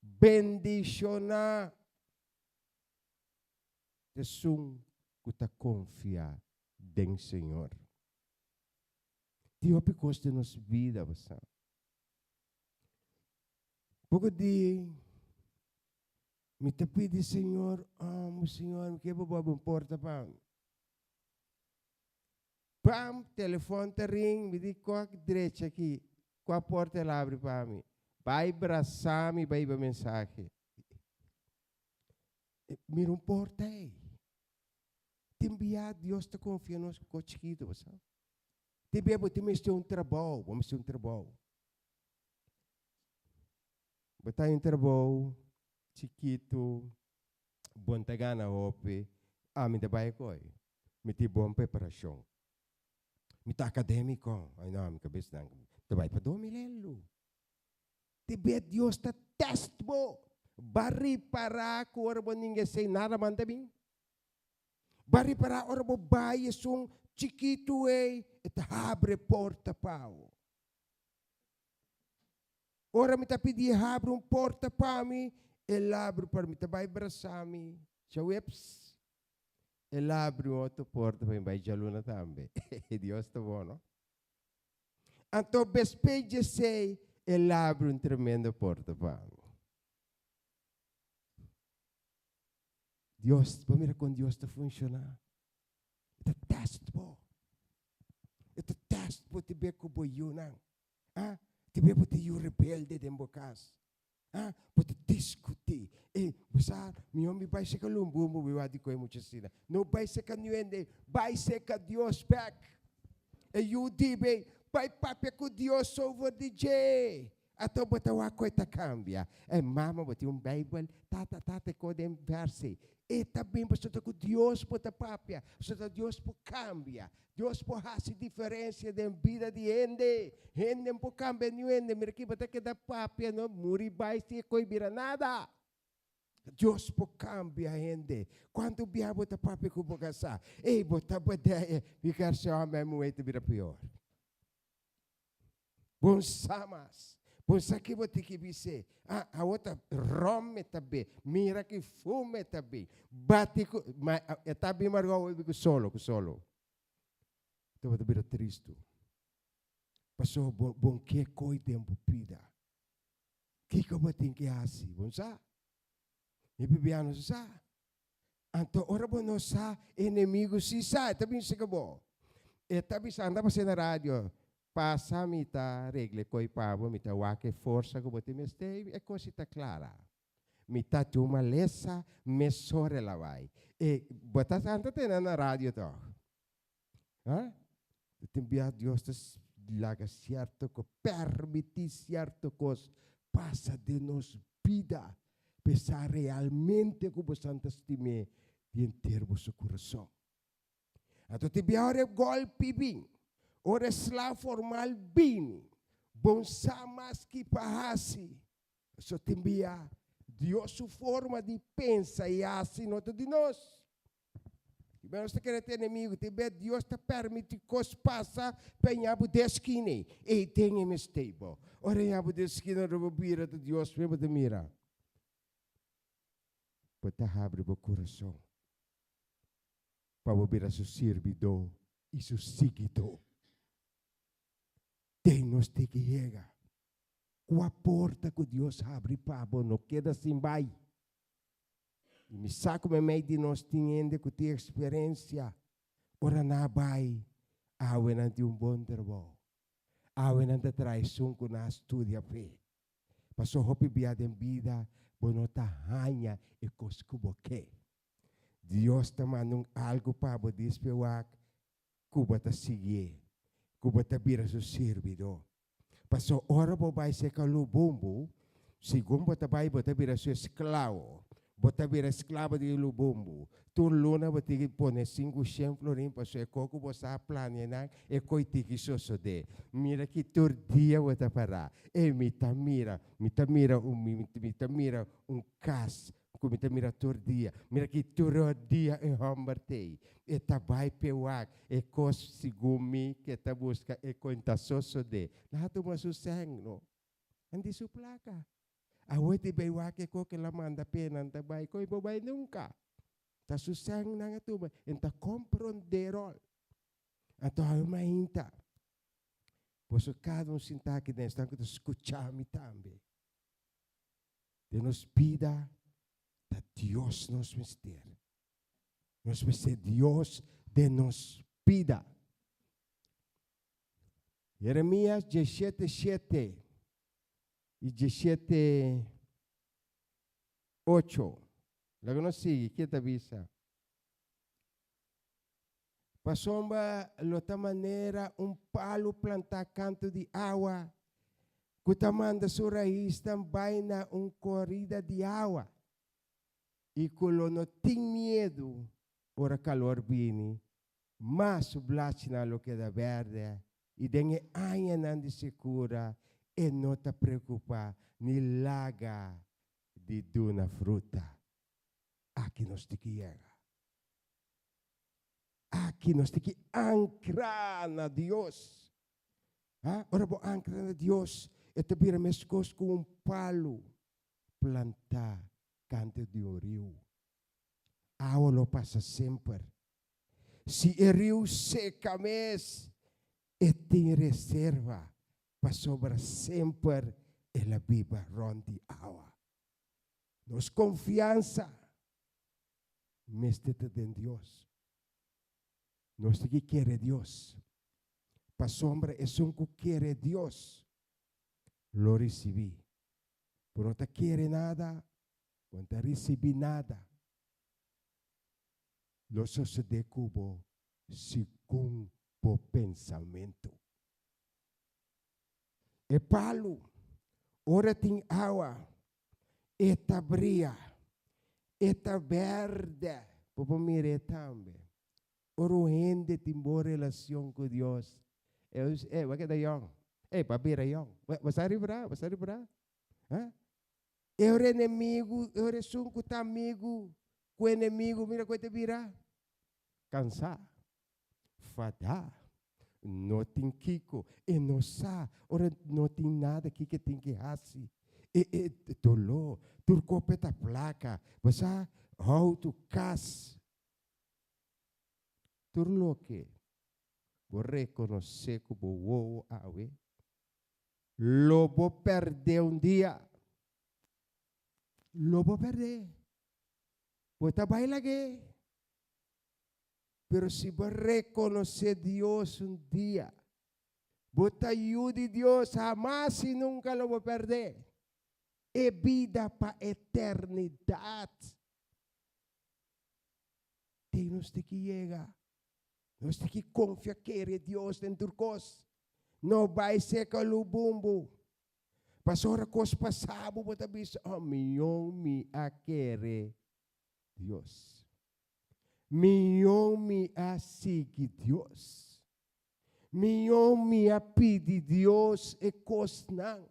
Bendiciona te sum que ta confia den Senhor. Dio picos de nos vida, basta. Pouco de me tapi de Senhor, Senhor, que bobo porta pam. Pam, telefone te ring, me diz qual direita aqui, qual porta ela abre para mim. Vai abraçar me, vai para mensagem. Mira um porta aí. Te enviar, Deus te confia nos cochiquito, sabe? Te bebo, te mexer trabalho, vamos ter trabalho. Botar trabalho, chiquito, bom tagana hope, me te vai coi. Me te bom preparação. Me tá acadêmico, ai não, me cabeça não. Te vai para domilelo. Te be Deus te testbo. Bari para corbo ninguém sei nada manda bem. Bari para orbo baie sung chiquito et abre porta pau. Ora me tá pedir abre porta para mim, ele abre para mim, te vai abraçar-me. Chaweps. Ele abre outra porta para mim, vai jaluna também. Deus tá bom, não? Então, bespeje sei, ele abre tremenda porta para mim. Deus, para com Deus está funcionar. É teste bom. É teste para te ver como eu não. Te ver para te rebelde dentro casa. Para te discutir. Você, meu homem vai ser calumbo, meu vai dizer muito assim. Não vai ser que ninguém, vai ser que Deus back. E eu digo, vai papai com Deus over the J. Ato bota wa coita cambia. Mama bota Bible, tata codem verse. E também basta com Deus bota papia. Basta Deus por cambia. Deus por fazer diferença da vida de gente. Gente por cambia ni gente. Mira que bota que da papia no muri vai se coi vira nada. Deus por cambia gente. Quando bia bota papia com bogasa. Bota ficar só a mesmo te vira pior. Bom samas. Pois aqui vou ter que dizer, a outra rome também, mira que fume também, bate com, mas também marcou eu solo. Então vou ter triste. Passou bom que coi tempo pida. Que eu vou ter que assim, bom sa? E bibiano sa? Então ora bom não sa, inimigo se sa, também se acabou. E também sa anda passando na rádio. Passa mita regle coi pavo mita wake força que bote mestei é cosita clara. Mita tuma lessa mesore la vai. E bota tanta tena na rádio to. Tu envia Deus te laga certo que permite certo cos passa de nos vida. Pensar realmente que você estime de enterbo seu coração. Então te envia ore golpe bem. Ora slá formal bem, bom samas que pahasi. Só te envia Deus sua forma de pensar e assim nota de nós. E nós te queremos ter inimigo, te vê Deus te permite que os passa penhabo deskine e tenha mestebo. Ora yabo deskine robobira de Deus mesmo de mira. Pata abre o coração. Para bobira seu servidor e seu seguidor. Tem-nos que chegar. Com a porta que Deus abre para não queda sem vai. E me saco me meio de nós tendo que ter experiência. Ora na vai. Awe nanti bom trabalho. Awe nanti traição que na estudia fé. Passou hopi biada em vida. Bonota hanya e cosco boque. Deus está mandando algo para você despejar. Cuba está seguir. Cuba tabira seu servidor. Passou hora para vai ser calubumbo, segundo bota vai bota vira seu escravo, bota vira escravo de lubumbo. Tu luna bota que pone 500 florim para seu coco bosa planear e coiti que sosso de. Mira que tur dia bota para. E mita mira cas. Como te mira tur dia, mira que tur dia e hambertei, e tabai pewak, e cos sigumi que ta busca e conta soso de, lahat umasuseng no, andi su placa, awet ti bewak e ko que la manda pena tabay ko ibabay nunca, ta suseng na nga tuba, enta compronderol, Então, eu me ainda. Pois cada um sentar aqui dentro, está que escutar-me também. De nos pida da Deus nos mister. Nos mister Deus de nos pida. Jeremias 17:7 e 17:8. Logo não sigue, que te avisa. Pasomba, de maneira, palo plantar canto de água. Kutamanda sua raiz também na corrida de água. E quando não tem medo, ora calor vini, mas o blate na lo que da verde, e dengue aia não de segura, e não te preocupa, ni laga de duna fruta. Aqui nós te quiera. Aqui nós temos que ancrar na Deus. Ora, vou ancrar na Deus. E te vira mescos com palo. Plantar canto de um rio. Água não passa sempre. Se o rio seca mesmo, e tem reserva para sobrar sempre, ela viva ronde água. Nos confiança. Mestete de Deus. Nós temos que querer Deus. Para sombra é um que quer Deus. Lo recebi. Por não te querer nada, quando te recebi nada, lo sucede como segundo o pensamento. E palo, ora tem água, eta brilha, eta verde, para mirar também. Oro gente tem boa relação com Deus. Vai que da yong. Papi rayong. Você ribra? Eu inimigo, eu resumo com o amigo, com o inimigo, mira que te vira. Cansar. Fadar. Não tem kiko. E não sa. Ora não tem nada que tem que fazer. E dolor. Turco peta placa. Você how to cast. Turlo que vou reconhecer que vou awe, lobo perder dia, lobo perder, vou trabalhar lagi, pero se vou reconhecer Deus dia, vou te ayudar Deus jamás e nunca lo vou perder, é vida para eternidade, temos que chegar. Nós temos que confiar que Deus dentro de nós. Não vai ser calubumbo. Pastora cos passado, você diz, milhão me a querer Deus. Milhão me a seguir Deus. Milhão me a pedir Deus e cos não.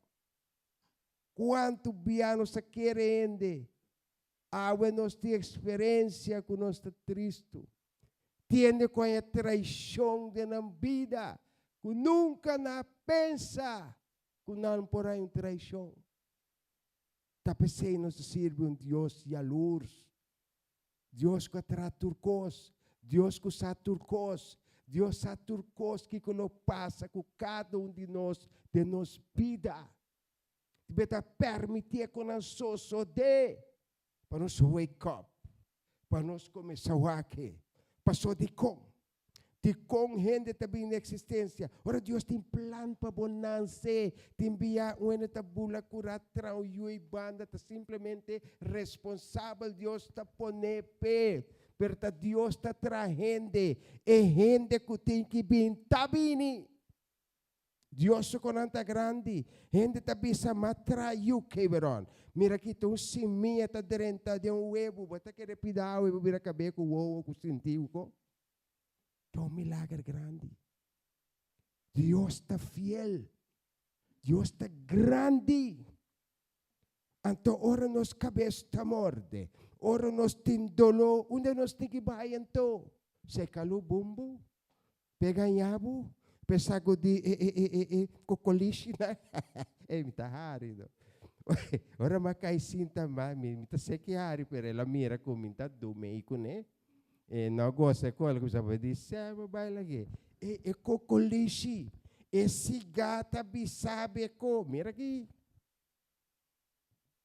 Quanto biano se querendo, agora nós temos experiência com nosso Cristo. Tiene com a traição de na vida, que nunca na pensa, que não por aí traição. Tapecei nos serve Deus de luz, Deus que trata turcos, Deus que sa turcos, Deus sa turcos que não passa com cada de nós vida. Deve permitir que nós só de, para nós wake up, para nós começar a aqui. Passou de com gente também na existência. Ora, Deus tem plano para bonança. Tem enviar uma tabula curar trau e banda. Tá simplesmente responsável. Deus está poner pé. Pero Deus está trazendo. É gente que tem que vir. Tá vindo. Deus é conanta grande. Gente tá bisa matraio quebron. Mira aqui tem semente tá dentro de huevo. Bota que repidar o huevo vira cabeça com o ovo com sentiu ko. É milagre grande. Deus está fiel. Deus está grande. Então, ora nos cabeça está morde. Ora nos tem dolor. Onde nós tem que ir então? Secalo bumbo. Pega nhabo. Pesago de cocolishi na. Me tá raro. Ora makai sinta mami. Me tá sequiari per ela mira como me tá do meio né. Não gosta com ela que sabe dizer, vai lagi. E cocolishi. Esse gata bisabe ko. Mira aqui.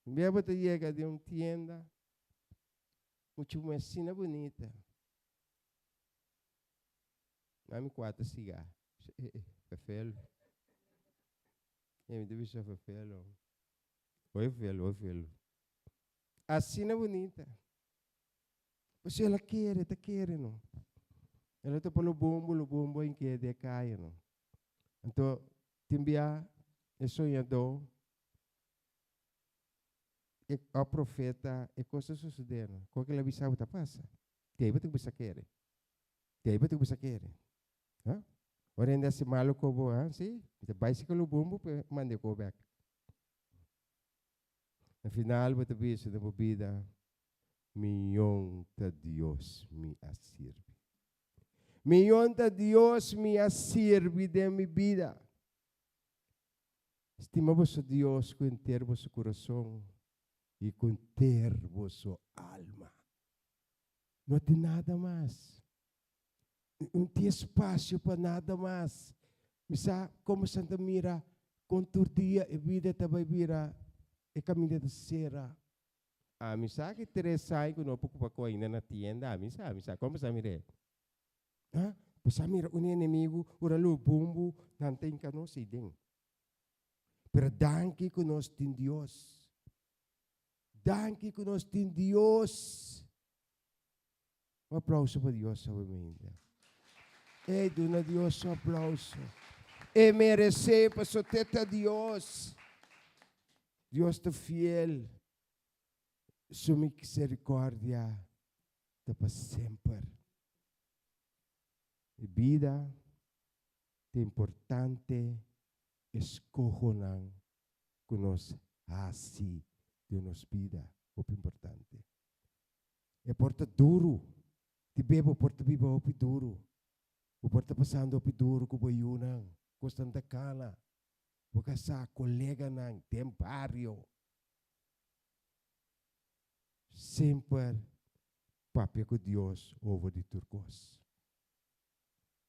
Mesmo tu chega de uma tienda. Muito uma cena bonita. Nami 4 cigarros. Fefelo. Me deve ser fefelo. Oi, felo. A cena bonita. Você ela quer, tá querendo. Ela tá pelo bombo em que de caia, não. Então, timbia é sonhador. E a profeta e coisas sucedendo. Qual que ela bisava tá passa? Tem que você quer. Tem que você quer. Hã? Ora ainda se malo como, sim? Então, bicycle bombo, mande ko back. No final, você vê na bebida, milhão de Deus me sirve. Milhão de Deus me sirve de minha vida. Estimamos a Deus com inteiro vosso coração e com inteiro vossa alma. Não tem nada mais. Não tem espaço para nada mais. Misa, como Santa Mira, com todo dia a vida também vira e caminho de cera. Misa, que 3 anos que não preocupa com ainda na tienda. Misa, como você mira? Você mira um inimigo, ora lo bumbo, não tem que não se den. Pero danke que nós tem Deus. Danke que nós tem Deus. Um aplauso para Deus, obviamente. Ei, dona Deus um aplauso. E merece para sua teta Deus. Deus está fiel. Sua misericórdia está para sempre. E vida é importante. Escojonan que nós assim de nos vida. O importante. É porta duro. Ti bebo porta biba o duro. O porta passando o duro com boiunan. Costan da cala. Porque sa colega nang temporário. Sempre papel com Deus over de turcos.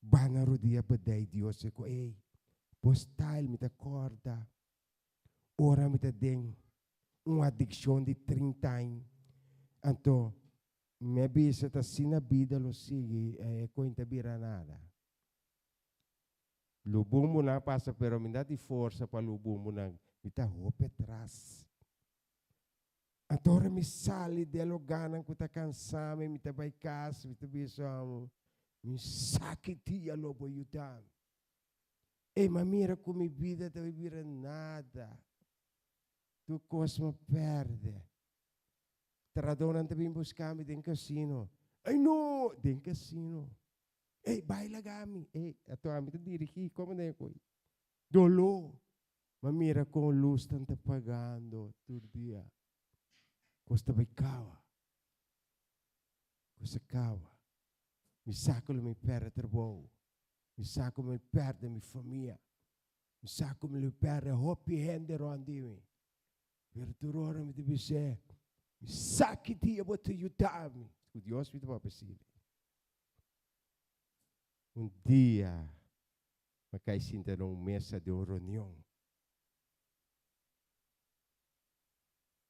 Banaro dia badai Deus e ko ei. Postal me acorda. Ora me den uma adicção de 30 anos. Então, me bisa ta sina vida lo sigue ko inte bira nada. Lubumbo na passa pero me dá de força para lubumbo na me tá roupa atrás. Agora me sale de lugar que tá cansado, me tá vai casa, me tá bisamo. Me saque tia lobo yudam. E ma mira come vida da vivere nada. Tu cosmo perde. Tradona te bim buscami den casino. Ai no, den casino. Ei, baila gami. Ei, ato ami te dirigi, como ne koi. Dolo. Ma mira com luz tanta pagando todo dia. Costa vai kawa. Costa kawa. Mi sacolo mi perde trabalho. Mi sa come perde minha família. Mi sa come perde hoppi händer och andimi. Per turora mi deve ser. Mi sa che ti eu vou te ajudar. O Deus me dá para dia, me cai sinta numa mesa de uma reunião.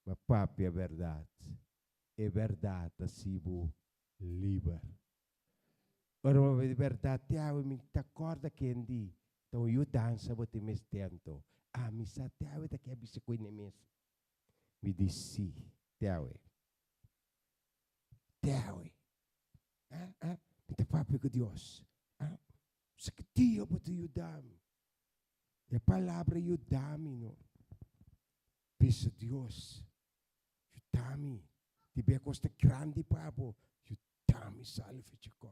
Mas papi é verdade. É verdade, assim vou livre. Ora, a verdade é que me acorda que andi. Então, eu danço, vou te mestento. Me sa teawe ta que abisse com nemes. Me disse, teawe. Teawe. Me te papi com Deus. Sa que dia vou te ajudar. E a palavra ajudar-me, não. Peça Deus. Ajudar-me. Ti be costa grande, papo. Ajudar-me, salve, chico.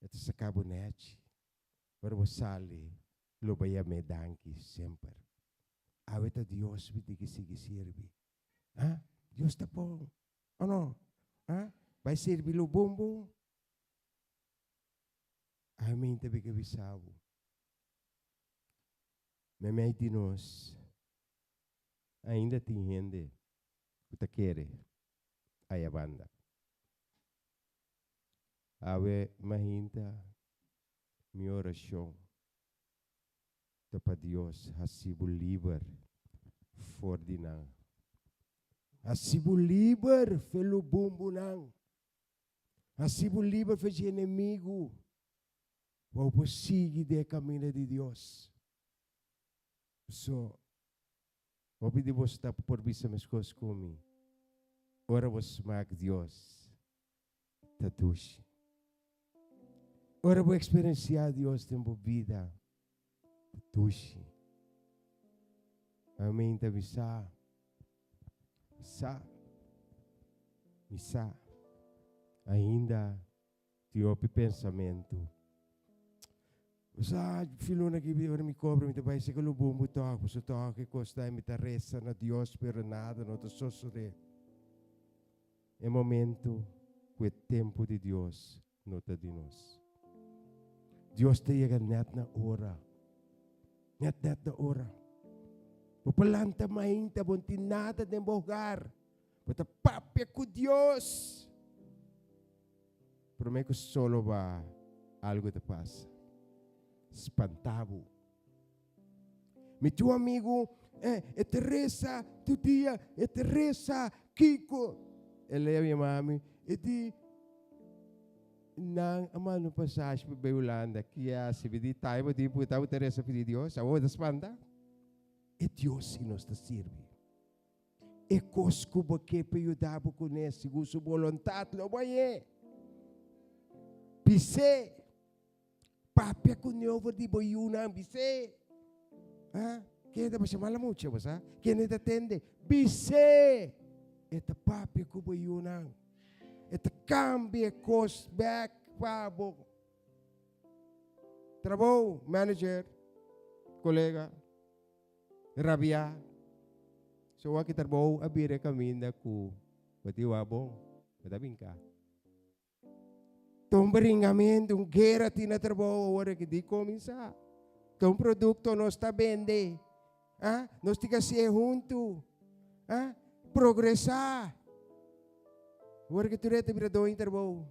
Ito sa cabonete, para você lo baya me danki sempre. Awet a Dios biti que sirve. Dios ta po. Ano? Vai servir lo bombo? Amém te bega bisabo. Memei de nós ainda tem gente que ta quer aí a banda. Awe mahinta minha oração é para Deus, hasibo liber for dinang. Hasibo liber pelo bumbo nang. Hasibo liber para o inimigo. Vou prosseguir de caminho de Deus. So, vou pedir você estar por vista minhas coisas comigo. Ora você mag Deus. Tatushi. Ora vou experienciar Deus em minha vida. Tatushi. Amém, tá misa. Misa. Ainda tive pensamento. Sa filho na que ora me cobra me vai se que o bumbo toca, se toca que costa me resta na Deus per nada no to sosore. É momento que o tempo de Deus nota de nós. Deus te chega net na hora. Net na hora. O planta mainta bom nada de embogar. Bota papia com Deus. Prometo que solo va algo te passa. Espantavo. Meu amigo é Teresa, tu tia, é Teresa, Kiko. Ele é minha mãe. E di nang amano passagem para Beulanda que é se vedi tayo di puta o Teresa pedi Deus, a outra espanta. E Deus se nos serve. E cosco porque para ajudar com esse gusto vontade lo vai. Pise. Papia com novo de boiuna bise. Ah, quem dá para chamar la mucha, basa? Quem te atende? Bise. Eta papia com boiuna. Eta cambia cost back pabo. Trabalho, manager, colega, rabia. So aqui trabalho abrir caminho com batiwabong, batabingka. Bringamento, guerra tina trabalho, agora que de começar. Então, produto não está vende. Ah, nós temos que ser juntos. Ah, progressar. Agora que tu reta vira dois trabalho.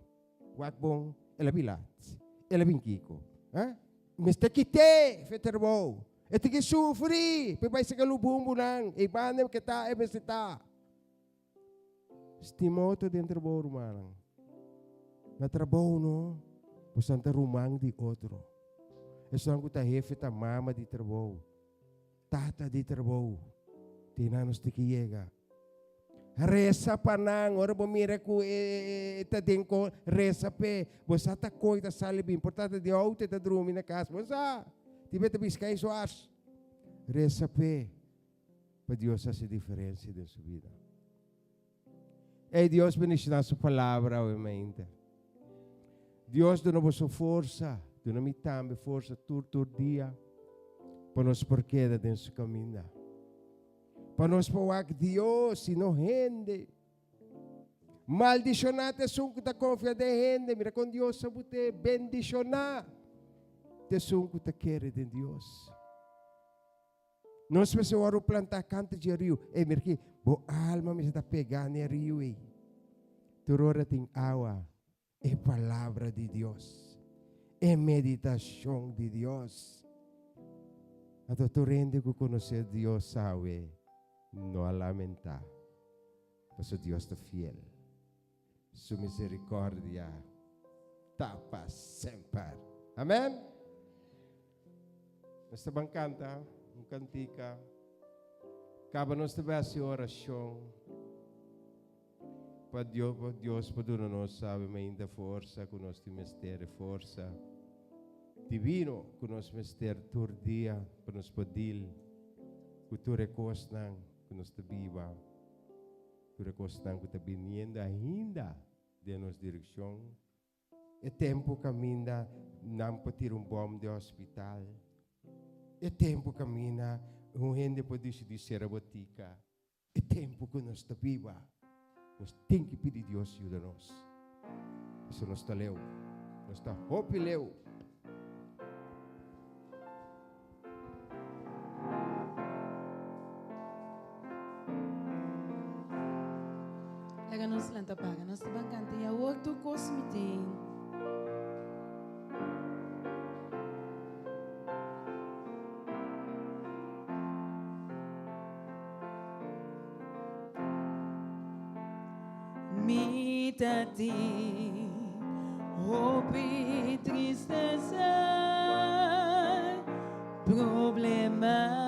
Wakbong, ela pilates, ela binkiko. Ah, mas te quite, fe trabalho. E te que sofrer, pe vai se calubumbo nang, e bane que tá, e besita. Estimoto dentro do trabalho, manang. Na trabalho, no, você está rumang de outro. É só que está jefe, tá mama de trabalho. Tata de trabalho. Tinanos de que chega. Reza panang, ora bo mira ku tá denko reza pe. Você tá coita sale bem, importante de auto tá dormi na casa. Você tiver te biscai soas. Reza pe. Para Deus fazer diferença em sua vida. E Deus bendiga sua palavra, obviamente. Deus dá-nos força, dá-nos também força todo dia, para nos porquê dentro do seu caminho. Para nos falar que Deus se não rende. Maldicionar-te que está confiando em rende, mira com Deus sabe bendicionar. Te que está querendo em Deus. Nós pessoas plantar canto de rio, mira que boa alma me está pegando em rio. Turora tem água. É palavra de Deus. É meditação de Deus. A doutorende que conhecer Deus sabe, não a lamentar. Pois Deus é fiel. Sua misericórdia tapa sempre. Amém? Nós estamos cantando um cantica. Acaba nós tivesse oração. Para Deus poder nos sabe ainda força que nós temos ter força divino que nós temos ter todo dia para nos poder que tu recostam que nós te viva tu recostam que te vindo ainda de nossa direção é tempo caminha não para ter bom de hospital é tempo caminha gente pode se dizer a botica é tempo que nós te viva. Nós temos que pedir Deus ajuda nós. Isso nós está leu. Nós está hope leu. Lega nos lanta paga, nós estamos cantando e a outro cosmitem. mita ti, hopi tristeza, problema.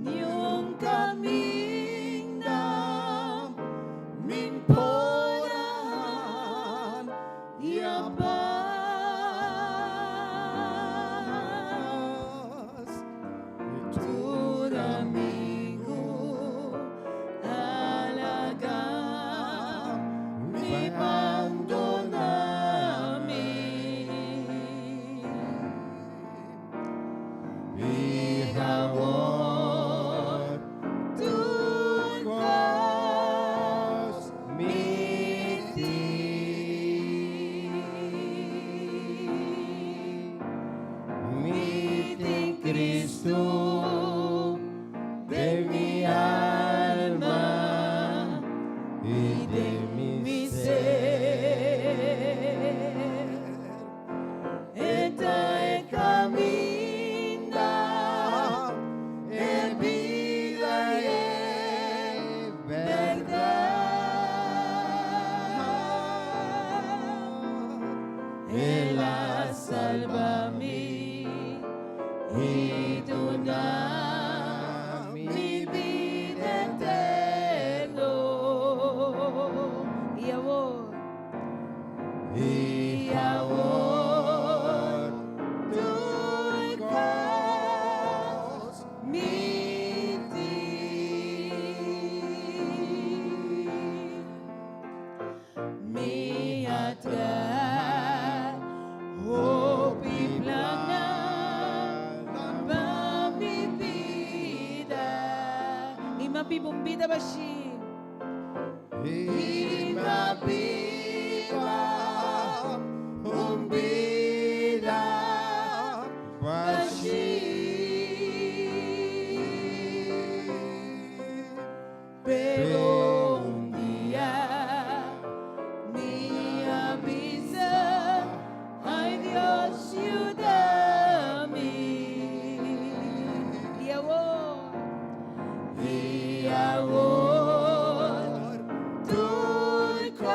Yung kaming min porahan, yabas, tu domingo, alaga, mi abandonami, ihawon, turcos, Miti Cristo de mi alma y de mi ser. Esta es camina, es vida y es verdad. Él la salva mí y tú da mi vida eterno. Y ahora turcos mi atrás, hopi plana pa mi vida, y mapibong vida ba siya? Imabiba umbida bashi, pero un día mi avisa, ay Dios ayúdame, y ahora turcos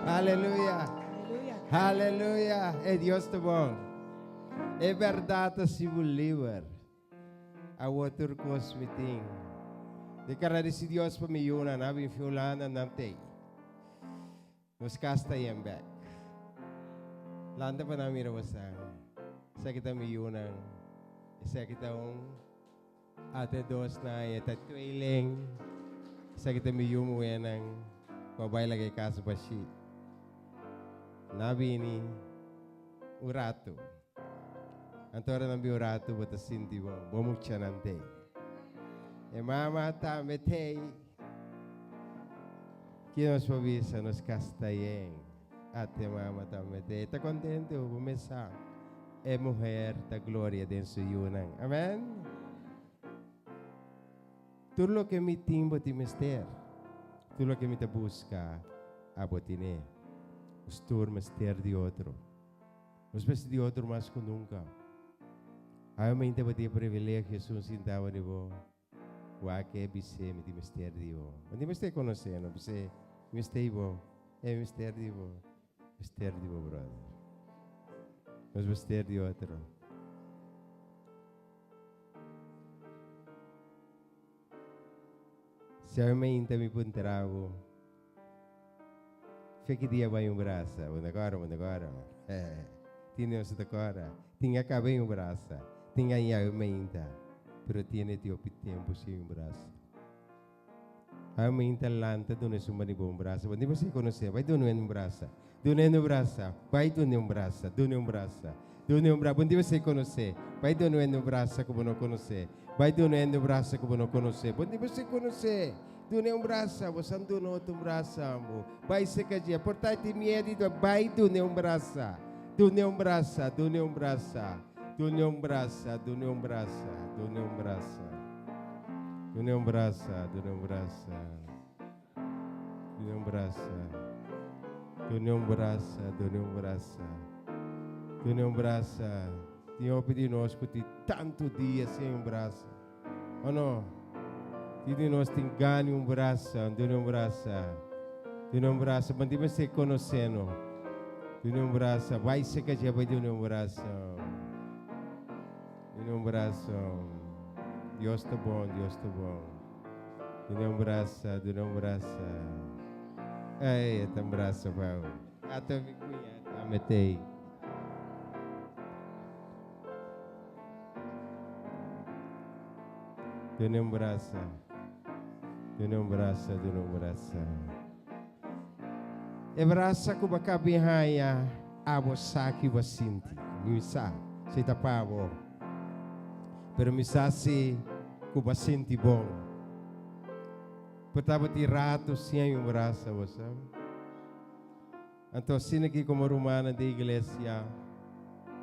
Aleluia. Aleluia. Aleluia. É Deus tá bom. É verdade se o livre. A outro cosmiting. De cara desse Deus para me una, na bem fiolana não tem. Nos casta em back. Landa pa namin rawasang. Sa kita mi una. Sa kita ate dos na ita tuiling. Sa kita mi umuwi ng mabay lagay kaso pa si. Nabi ni urato. Antora nambi urato bata sinti mo. Bomukcha nante. E mama ta metei. Kinos pabisa nos castayeng. Ate mama ta metei. Ta contento começar. É mulher da glória dentro de Yunang. Amém? Tudo lo que me timbo de mister. Tudo lo que me te busca a botine. Os turmas ter de outro. Os vezes de outro mais que nunca. Aí me ainda ter privilégio Jesus sentava de bo. O que é bise me de mister de bo. Mas de mister conhecendo, bise mister bo. É mister de bo. Mister de bo, brother. Mas mister de outro. Se eu me ainda me punteravo. Fique dia bem um braço, mas agora. Tinha o agora, tinha acabei um braço, tinha eu ainda, pero tinha tempo sem um braço. A ainda lanta do nosso manibo um braço, mas você conhece, vai do um braço, vai do um braço, quando você conhece, vai do um braço como não conhece, vai do um braço como não conhece, quando você conhece. Dune um braço, você não dune outro braço, vai se cair, portanto medo, vai dune um braço, dune um braço, dune um braço, dune um braço, dune um braço, dune um braço, dune um braço, dune um braço, dune um braço, dune um braço, dune um braço, dune um braço, tinha pedido nós que tanto dia sem um braço, ou não? Dini nós tem ganho um braço, dune um braço, mas de você conhecendo, dune um braço, vai se que já vai dune um braço, Deus tá bom, dune um braço, ai, é um braço, pau, até me cunha, ametei. Dune um braço. Dune um braço. E braço que baka bihaya abo saki basinti. Misa, se tapavo. Pero misa se ku basinti bom. Petaba ti rato siya yung braço, você. Então, assim aqui como romana da igreja,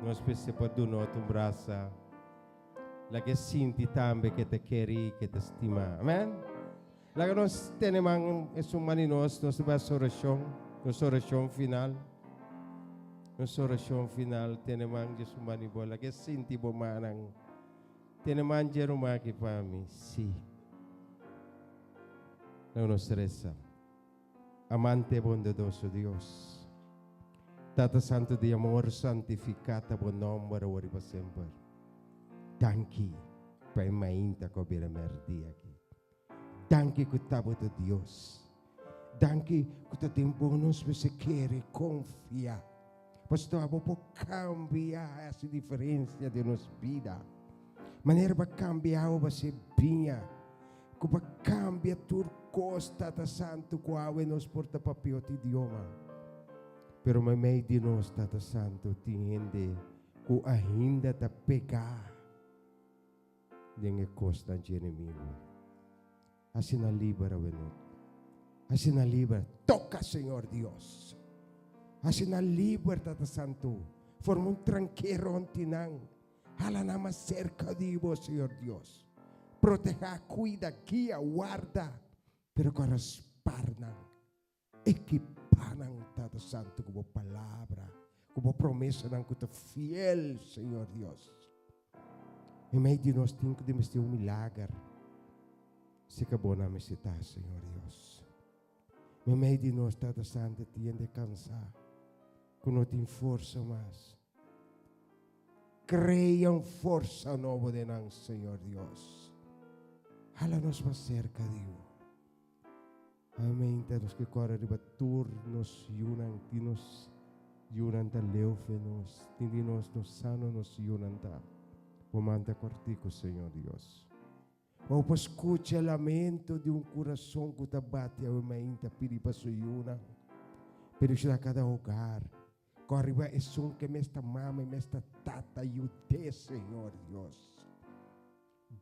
nós precisamos do nosso braço. La que sinti também que te queri, que te estima. Amém? La que nós temos esse maninos, nossa oração final. Nossa oração final, temos Jesus manibo. La que sinti bo manang. Temos Jeruma que para mim, sim. Não nos reza. Amante bondoso Deus. Tata Santo de amor, santificata bom nome para sempre. Danke para mainta ko bira merdi aqui. Danke que tabo de Deus. Danke que tu tempo nos você quer confiar. Pastor, abo po cambiar essa diferença de nos vida. Maneira para cambiar o você vinha. Que para cambiar tur costa ta santo qual nos porta papel de idioma. Pero may de nós tata santo tinde ku ainda ta pegar. Dengan constante inimigo. Assim na libera, Benito. Assim na libera. Toca, Senhor Deus. Assim na liberta, Santo. Forma tranqueiro ontinang. Hala nama cerca de vos, Senhor Deus. Proteja, cuida, guia, guarda. Pero com respaldam. Equipanang, Tata Santo, como palavra. Como promessa, não que tu fiel, Senhor Deus. E meio de nós temos que ter milagre. Se acabou na mesita, Senhor Deus. Mas meio de nós está santa tiende cansar. Que não tem força mais. Creiam força nova de nós, Senhor Deus. Hala-nos mais cerca de Deus. Amém. Temos que correr de batur, nos yunan, tinos yunan ta leufenos, tindinos nos sano, nos yunan ta. Comanda cortico, Senhor Deus. O pa escucha o lamento de coração que está bate, amém, ta pidi pa suyuna. Pero siya cada hogar. Corriba es un que me esta mama y me esta tata y usted, Señor Dios.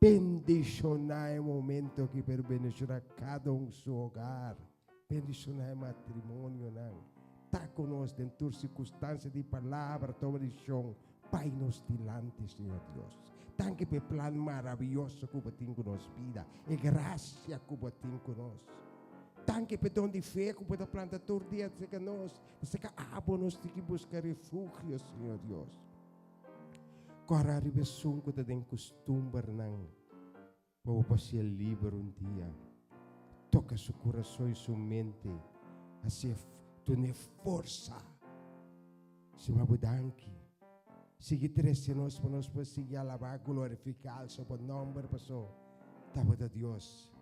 Bendicionar el momento que per bendicionar cada un su hogar. Bendicionar el matrimonio. Está conosco en tu circunstancia de palabra, tu bendición. Pai nos delante, Señor Dios. Tanque per plan maravilhoso que você tem conosco, vida. E graça que você tem conosco. Tanque per dom de fé que você planta todo dia de nós. Você que nos tem que buscar refúgio, Senhor Deus. Corra a ribeção que você tem costume, não. Para você ser livre dia. Toca seu coração e sua mente. Assim, tu ne força. Se me abudanque. Sigue tres nós para nós seguir alabar, glorificar o seu nome, pessoal. Tava de Deus.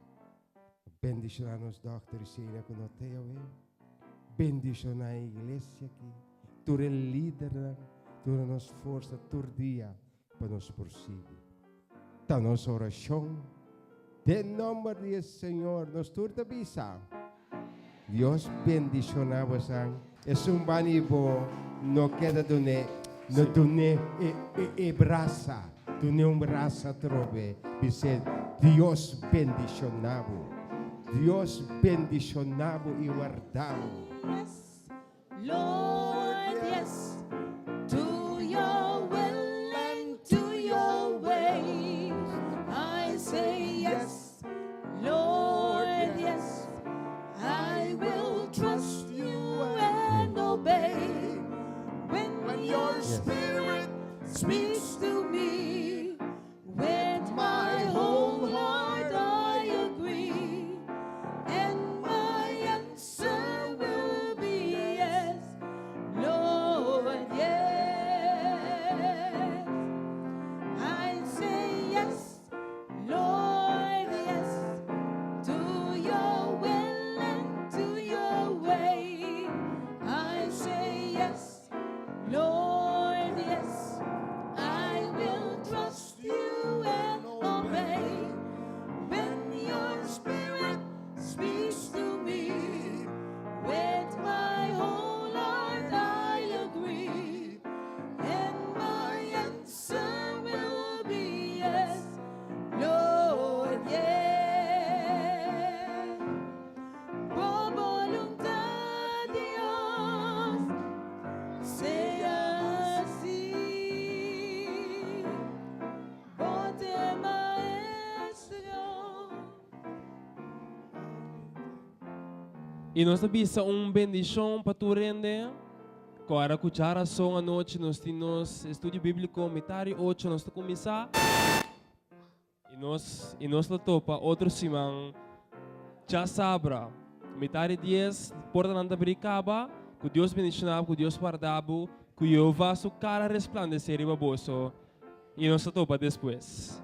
Bendicionar nos doutores e ainda com nós bendicionar a igreja aqui. Tu é líder, tu é nossa força, tu dia para nos prosseguir. Tá nossa oração. De nome de Senhor, nos turta bisa. Deus bendicionar você. É banibo, não queda do no tu ne e braça, tu ne braça trove, dice Dios bendicionado, Dios bendicionado e guardado. Yes, Lord, yes, to your will and to your way. I say yes, Lord, yes, I will trust you and obey. When your spirit speaks to me, with my whole heart I agree, and my answer will be yes, Lord, yes. I say yes, Lord, yes, to your will and to your way. I say yes, Lord, yes, I will trust you and obey. When your spirit speaks to me, with my whole heart I agree, and my answer will be yes, Lord, yes. Por voluntad Dios, sea así. Ponte maestro. E nós sabemos bendição para tu rende. Agora, cuchara som a noite, nós temos estudo bíblico, metade 8, nós estamos começar. E nós la topa, outro semana, já sabra, metade 10, porta nanda bricaba, que Deus bendicionava, que Deus guardava, que Jeová sua cara resplandecer e baboso. E nós la topa depois.